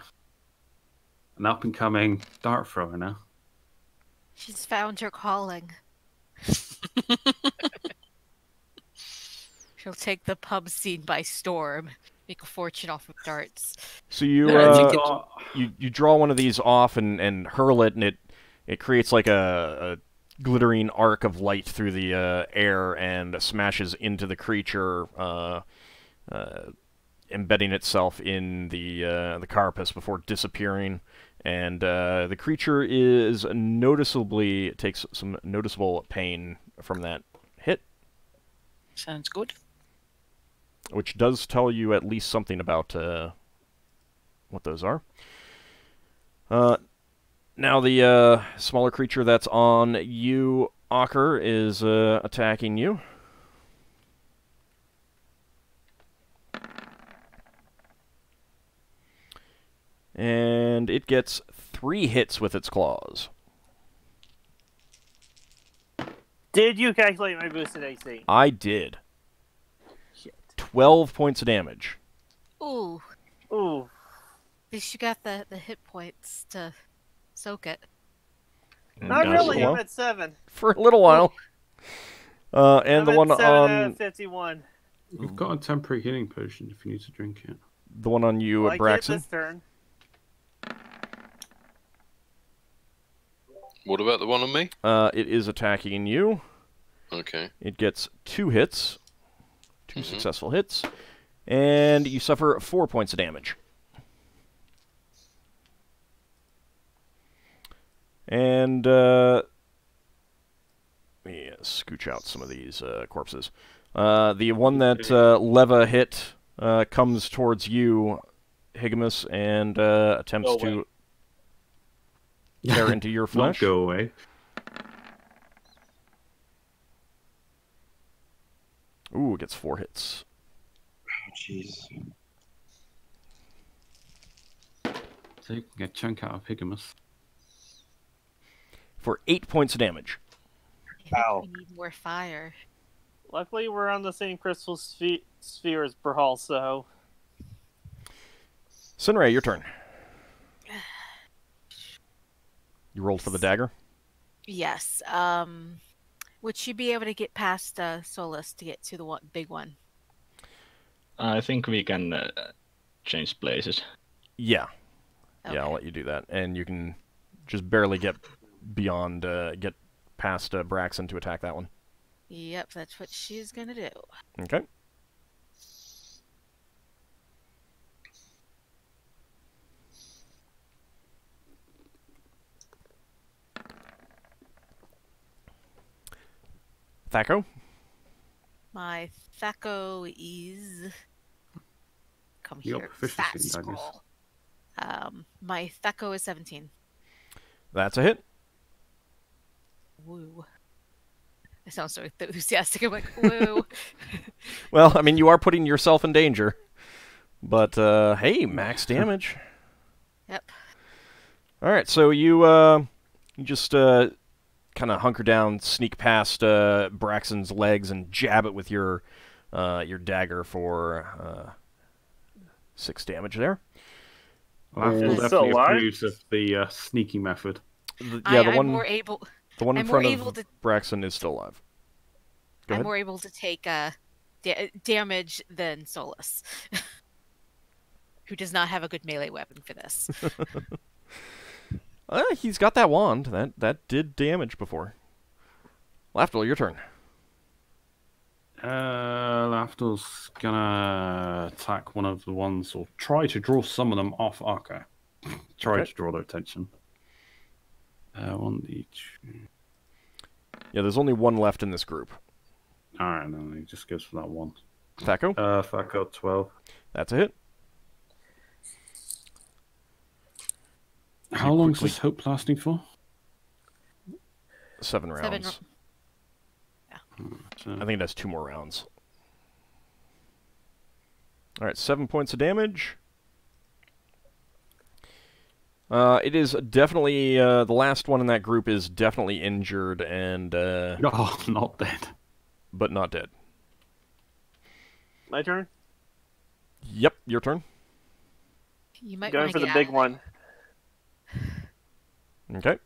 up-and-coming dart thrower now. She's found her calling. She'll take the pub scene by storm, make a fortune off of darts. So you Yeah, I think you draw one of these off and hurl it, and it creates like a glittering arc of light through the air and smashes into the creature, embedding itself in the carapace before disappearing. And the creature takes some noticeable pain from that hit, Sounds good. which does tell you at least something about what those are. Now the smaller creature that's on you, Ockar, is attacking you. And it gets 3 hits with its claws. Did you calculate my boosted AC? I did. Shit. 12 points of damage. Ooh, Ooh. at least you got the hit points to soak it. Not Got really, it. I'm at 7. For a little while. And I'm the at one 7 on out of 51. You've got a temporary healing potion if you need to drink it. the one on you, Like it Braxon. this turn. What about the one on me? It is attacking you. Okay. It gets 2 hits. 2 successful hits. And you suffer 4 points of damage. And, let me scooch out some of these corpses. The one that Leva hit comes towards you, Higgimus, and attempts to tear into your Not flesh. go away. Ooh, it gets 4 hits. Oh, jeez. So you can get a chunk out of Higgimus. For 8 points of damage. I think Ow. we need more fire. Luckily, we're on the same crystal sphere as Brahal, so... Sinrae, your turn. You rolled for the dagger? Yes. Would she be able to get past Solas to get to the big one? I think we can change places. Yeah. Okay. Yeah, I'll let you do that. And you can just barely get beyond, get past Braxon to attack that one. Yep, that's what she's gonna do. Okay. Thaco? My Thaco is... Come You got here, proficiency fat in daggers. scroll. My Thaco is 17. That's a hit. Woo. I sound so enthusiastic. I'm like, woo. Well, I mean, you are putting yourself in danger. But, hey, max damage. Yep. Alright, so you just kind of hunker down, sneak past Braxon's legs, and jab it with your dagger for 6 damage there. Lafdul He's still definitely alive? approves of the sneaky method. Yeah, the I'm one more able. the one in I'm front more of able to. Braxon is still alive. Go I'm ahead. more able to take damage than Solas, who does not have a good melee weapon for this. He's got that wand. That did damage before. Lafdul, your turn. Lafdul's gonna attack one of the ones, or try to draw some of them off Ockar. Try Okay. to draw their attention. One each. Yeah, there's only one left in this group. Alright, then he just goes for that one. Thaco? Thaco 12. That's a hit. How long is quickly- this hope lasting for? 7 rounds. Seven. So, I think that's 2 more rounds. Alright, 7 points of damage. It is definitely, the last one in that group is definitely injured and, oh, not dead. but not dead. My turn. Yep, your turn. You might Going want for to the big one. Okay.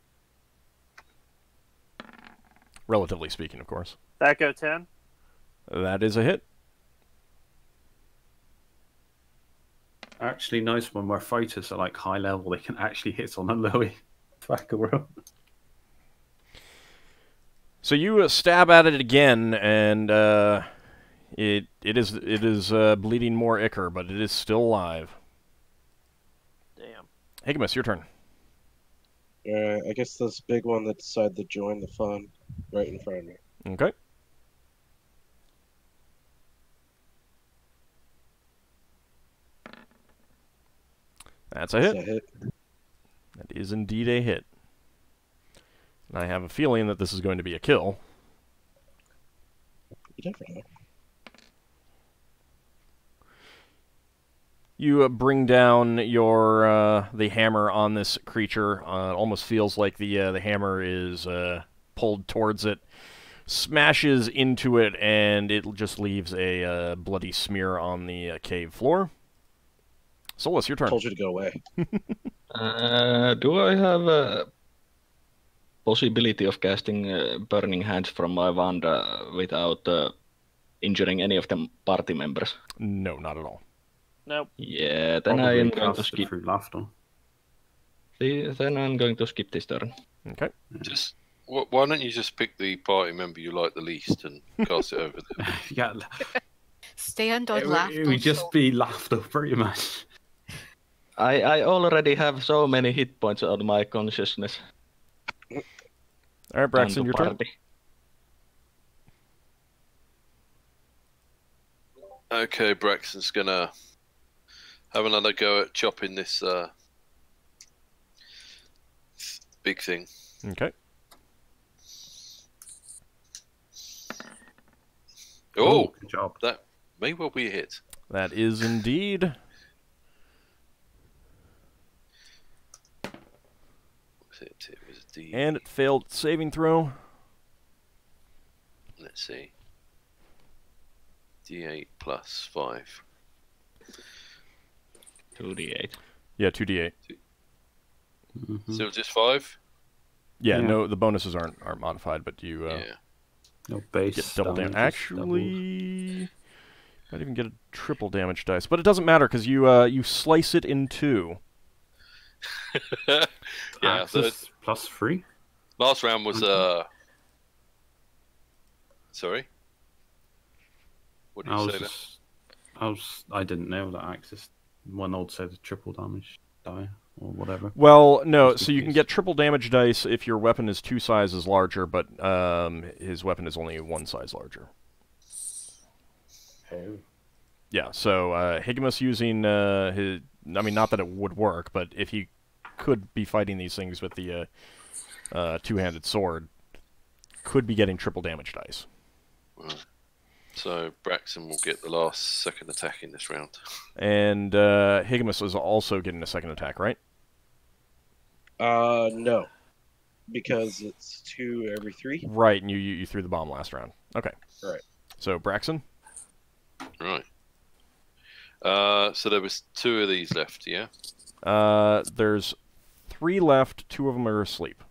Relatively speaking, of course. That go 10. That is a hit. Actually, nice when where fighters are like high level, they can actually hit on a lowy Thaco roll. So you stab at it again, and it is bleeding more ichor, but it is still alive. Damn. Higgimus, your turn. I guess this big one that decided to join the fun right in front of me. Okay. That's a Is hit. that hit? That is indeed a hit. And I have a feeling that this is going to be a kill. You never know. You bring down your the hammer on this creature. It almost feels like the hammer is pulled towards it, smashes into it, and it just leaves a bloody smear on the cave floor. Solas, your turn. Told you to go away. Do I have a possibility of casting Burning Hands from my wand without injuring any of the party members? No, not at all. Nope. Yeah, then I Probably am going to cast it skip. through Lafdul. Then I'm going to skip this turn. Okay. Just why don't you just pick the party member you like the least and cast it over them? Yeah, Stand on it laughter. would just be Lafdul pretty much. I already have so many hit points on my consciousness. All right, Braxon, and your the turn. party. Okay, Braxton's gonna have another go at chopping this big thing. Okay. Oh, Good job. that may well be a hit. That is indeed. It was a D. And it failed saving throw. Let's see. D8 plus 5. 2d8. Yeah, 2d8. Mhm. Still just 5? Yeah, Yeah. no, the bonuses aren't modified, but you Yeah. No base. get double damage. damage, just doubles. Actually, might even get a triple damage dice, but it doesn't matter because you slice it in 2. Yeah, so Axis plus 3. last round was sorry? What did I you was say there? just, I didn't know that Axis one old said the triple damage die or whatever. Well, no, Just in so you can case. get triple damage dice if your weapon is 2 sizes larger, but his weapon is only 1 size larger. Oh. Yeah, so Higgimus using his... I mean, not that it would work, but if he could be fighting these things with the two-handed sword, could be getting triple damage dice. Right. So Braxton will get the last second attack in this round. And Higgimus is also getting a second attack, right? No. Because it's 2 every 3. Right, and you threw the bomb last round. Okay. Right. So, Braxton? Right. So there was 2 of these left, yeah? There's 3 left. 2 of them are asleep,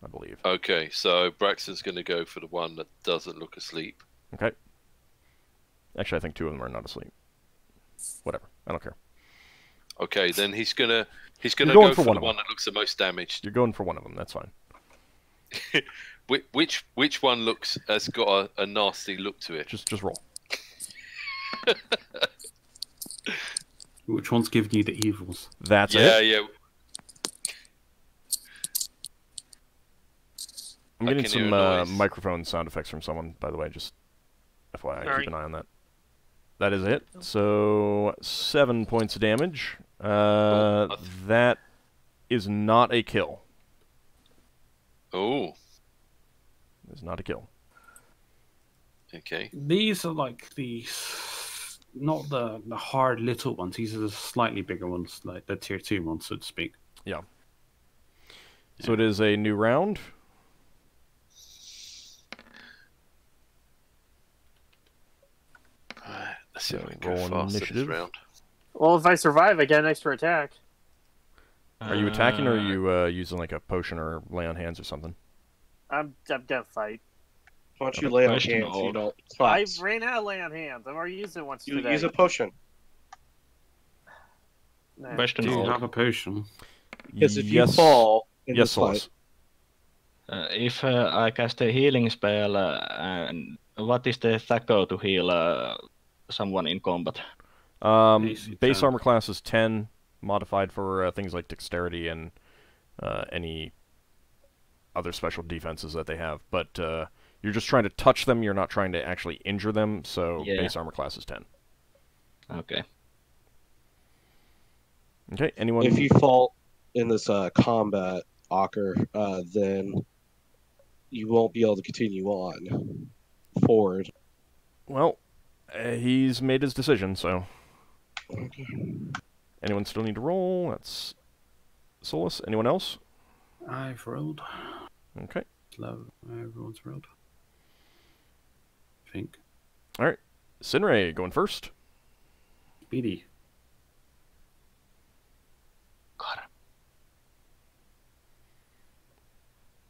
I believe. Okay, so Braxton's going to go for the one that doesn't look asleep. Okay. Actually, I think 2 of them are not asleep. Whatever. I don't care. Okay, then he's gonna going go for for one the of one them. that looks the most damaged. You're going for one of them. That's fine. Which one has got a nasty look to it? Just roll. Which one's giving you the evils? That's Yeah, it. yeah. I'm I getting can hear some a noise. microphone sound effects from someone, by the way. Just FYI, Sorry. keep an eye on that. That is it. So 7 points of damage. That is not a kill. Oh, It's not a kill. okay. These are like not the hard little ones. These are the slightly bigger ones, like the tier 2 ones, so to speak. Yeah. So it is a new round. Let's see if we can Roll go an faster initiative. this round. Well, if I survive, I get an extra attack. Are you attacking, or are you using like a potion or lay on hands or something? I'm gonna fight. Why don't you lay on Question hands so you of- don't I collapse? ran out of lay on hands. I've already used it once You today. use a potion. Nah. Question Do you of, have a potion? Because if you Yes. fall in Yes, this fight, Solas. if I cast a healing spell, and what is the THAC0 to heal someone in combat? AC Base 10. armor class is 10, modified for things like dexterity and any other special defenses that they have. But you're just trying to touch them, you're not trying to actually injure them, so Yeah. base armor class is 10. Okay. Okay, anyone? if you fall in this combat, Ockar, then you won't be able to continue on forward. Well, he's made his decision, so... Okay. Anyone still need to roll? That's Solas. Anyone else? I've rolled. Okay. Everyone's rolled. I think. Alright. Sinrae, going first. Speedy.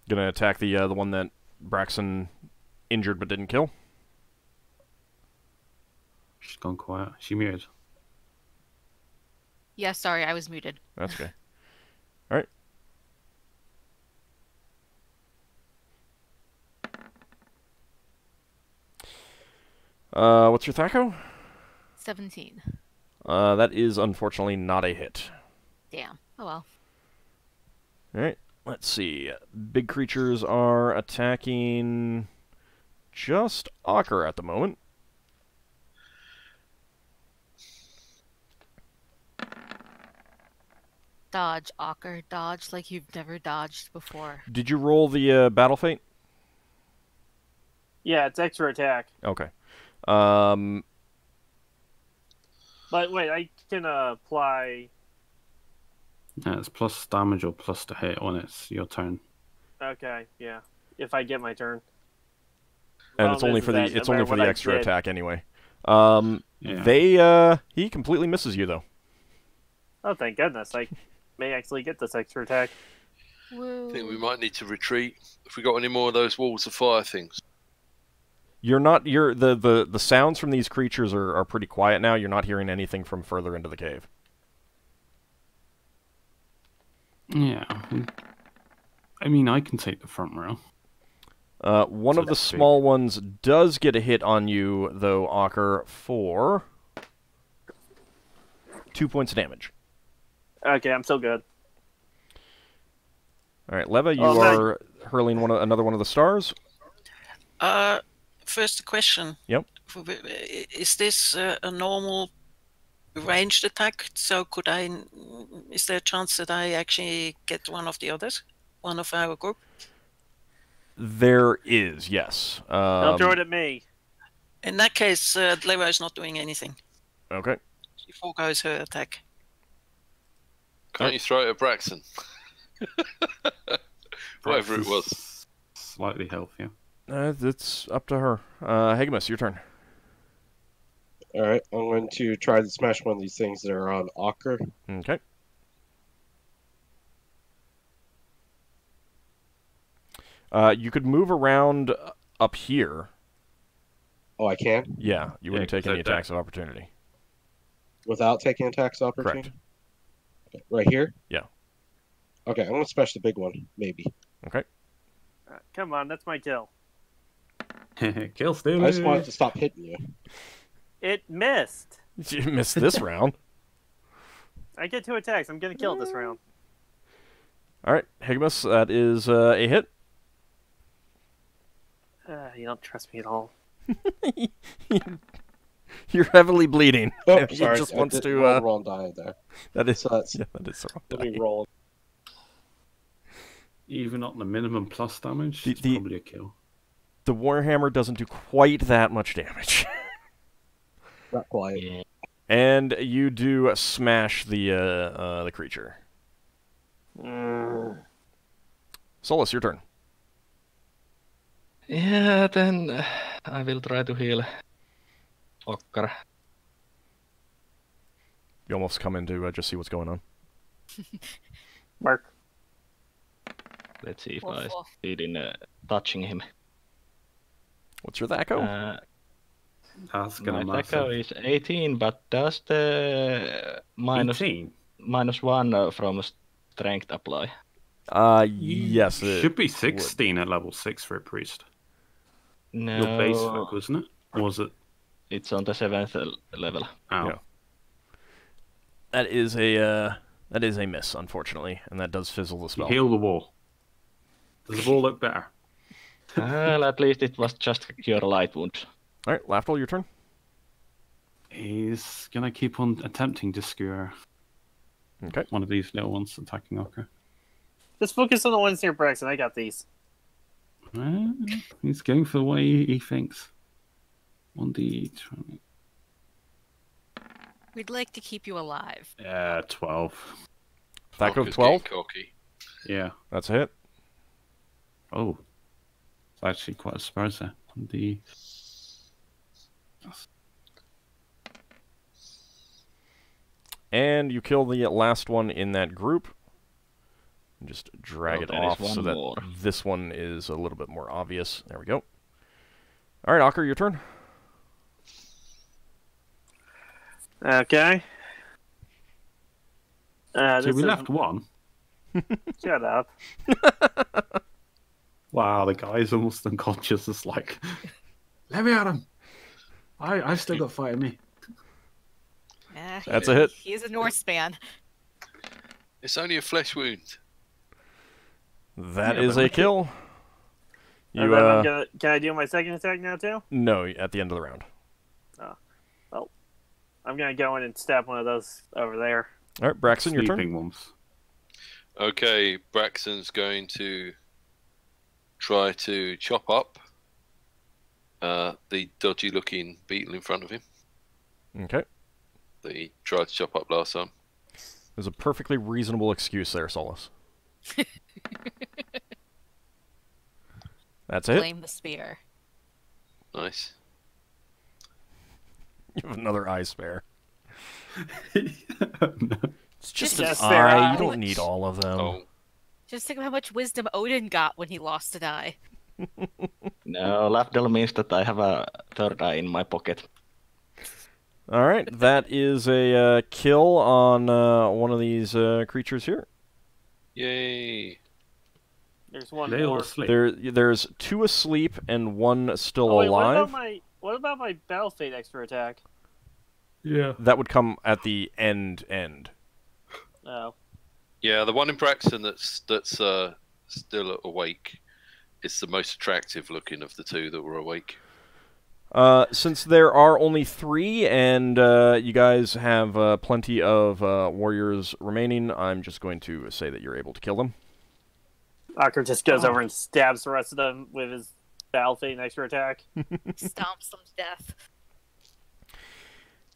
Gonna attack the one that Braxon injured but didn't kill. She's gone quiet. She muted. Yeah, sorry, I was muted. That's okay. Alright. What's your THAC0? 17. That is unfortunately not a hit. Damn. Oh well. Alright, let's see. Big creatures are attacking just Ockar at the moment. Dodge, Ockar. Dodge like you've never dodged before. Did you roll the Battle Fate? Yeah, it's extra attack. Okay. But wait, I can apply. Yeah, it's plus damage or plus to hit when it's your turn. Okay, yeah. If I get my turn. And it's Problem only is for the that it's no only matter for what the I extra did- attack anyway. Yeah. He completely misses you though. Oh, thank goodness! I may actually get this extra attack. Woo. I think we might need to retreat. If we got any more of those walls of fire things. The sounds from these creatures are pretty quiet now. You're not hearing anything from further into the cave. Yeah. I mean, I can take the front row. One So of the that's big. small ones does get a hit on you though, Ockar, for 2 points of damage. Okay, I'm still good. All right, Leva, you Oh, no. are hurling another one of the stars. First a question. Yep. Is this a normal ranged attack? So is there a chance that I actually get one of the others? One of our group? There is, yes. Don't throw it at me. In that case, Leva is not doing anything. Okay. She foregoes her attack. Can't you throw it at Braxon? Whatever it was. Slightly healthier. It's up to her. Higgimus, your turn. All right, I'm going to try to smash one of these things that are on Ockar. Okay. You could move around up here. Oh, I can? Yeah, you wouldn't take so any that- attacks of opportunity. Without taking attacks opportunity? Correct. Okay. Right here? Yeah. Okay, I'm going to smash the big one, maybe. Okay. Come on, that's my kill. Kill stealer. I just wanted to stop hitting you. It missed. You missed this round. I get 2 attacks. I'm gonna kill it this round. All right, Higgimus, that is a hit. You don't trust me at all. You're heavily bleeding. Oh, He sorry. just I wants did to. roll the wrong die there. That is. So that's, Yeah, that is the wrong let die. me roll. Even at the minimum plus damage, it's The- probably a kill. The Warhammer doesn't do quite that much damage. Not quite. Yeah. And you do smash the creature. Solas, your turn. Yeah, then I will try to heal Ockar. You almost come in to just see what's going on. Mark. Let's see if Woof, I woof. succeed in touching him. What's your THAC0? That's gonna My THAC0 massive. is 18, but does the -18. -1 from strength apply? Yes. It Should be would. 16 at level 6 for a priest. No, Your base folk, wasn't it? Or was it? it's on the 7th level. Oh. Yeah. That is a miss, unfortunately, and that does fizzle the spell. Heal the wall. Does the wall look better? Well, at least it was just a cure light wound. All right, Lafdul, your turn. He's gonna keep on attempting to skewer Okay. one of these little ones attacking Ockar. Just focus on the ones near Braxon. I got these. He's going for the way he thinks. 1d20. We'd like to keep you alive. 12. THAC0 of Ockar's 12. getting cocky. Yeah. That's a hit. Oh. It's actually quite a surprise there. 1d. And you kill the last one in that group. And just drag Oh, it there is off so one that more. this one is a little bit more obvious. There we go. All right, Ockar, your turn. Okay. So This we is- left one. Shut up. Wow, the guy's almost unconscious. It's like, let me at him. I've still got fight in me. That's a hit. He is a Norseman. It's only a flesh wound. That Yeah, is but a look at- kill. And You then can I do my second attack now too? no, at the end of the round. I'm gonna go in and stab one of those over there. All right, Braxon, your turn. Sleeping ones. Okay, Braxton's going to try to chop up the dodgy-looking beetle in front of him Okay. that he tried to chop up last time. There's a perfectly reasonable excuse there, Solas. That's it. Blame the spear. Nice. You have another eye spare. It's just Just an a spare eye. eye. You don't need all of them. Oh, Just think of how much wisdom Odin got when he lost an eye. No, Lafdul means that I have a third eye in my pocket. All right, that is a kill on one of these creatures here. yay. There's one They all more. asleep. There's 2 asleep and 1 still Oh, wait, alive. what about my battle fate extra attack? Yeah. That would come at the end. Oh. Yeah, the one in Braxton that's still awake is the most attractive looking of the two that were awake. Since there are only 3 and you guys have plenty of warriors remaining, I'm just going to say that you're able to kill them. Ockar just goes over and stabs the rest of them with his battle fate and extra attack. Stomps them to death.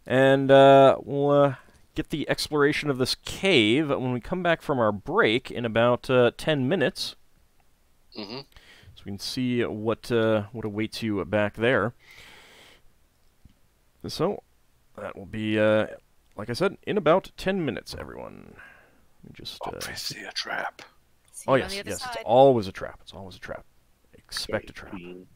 And we'll get the exploration of this cave when we come back from our break in about 10 minutes. Mm-hmm. So we can see what awaits you back there. So, that will be, like I said, in about 10 minutes, everyone. Let me just... Obviously a trap. See oh, you on yes, the other yes, side. it's always a trap. It's always a trap. Expect a trap. Queen.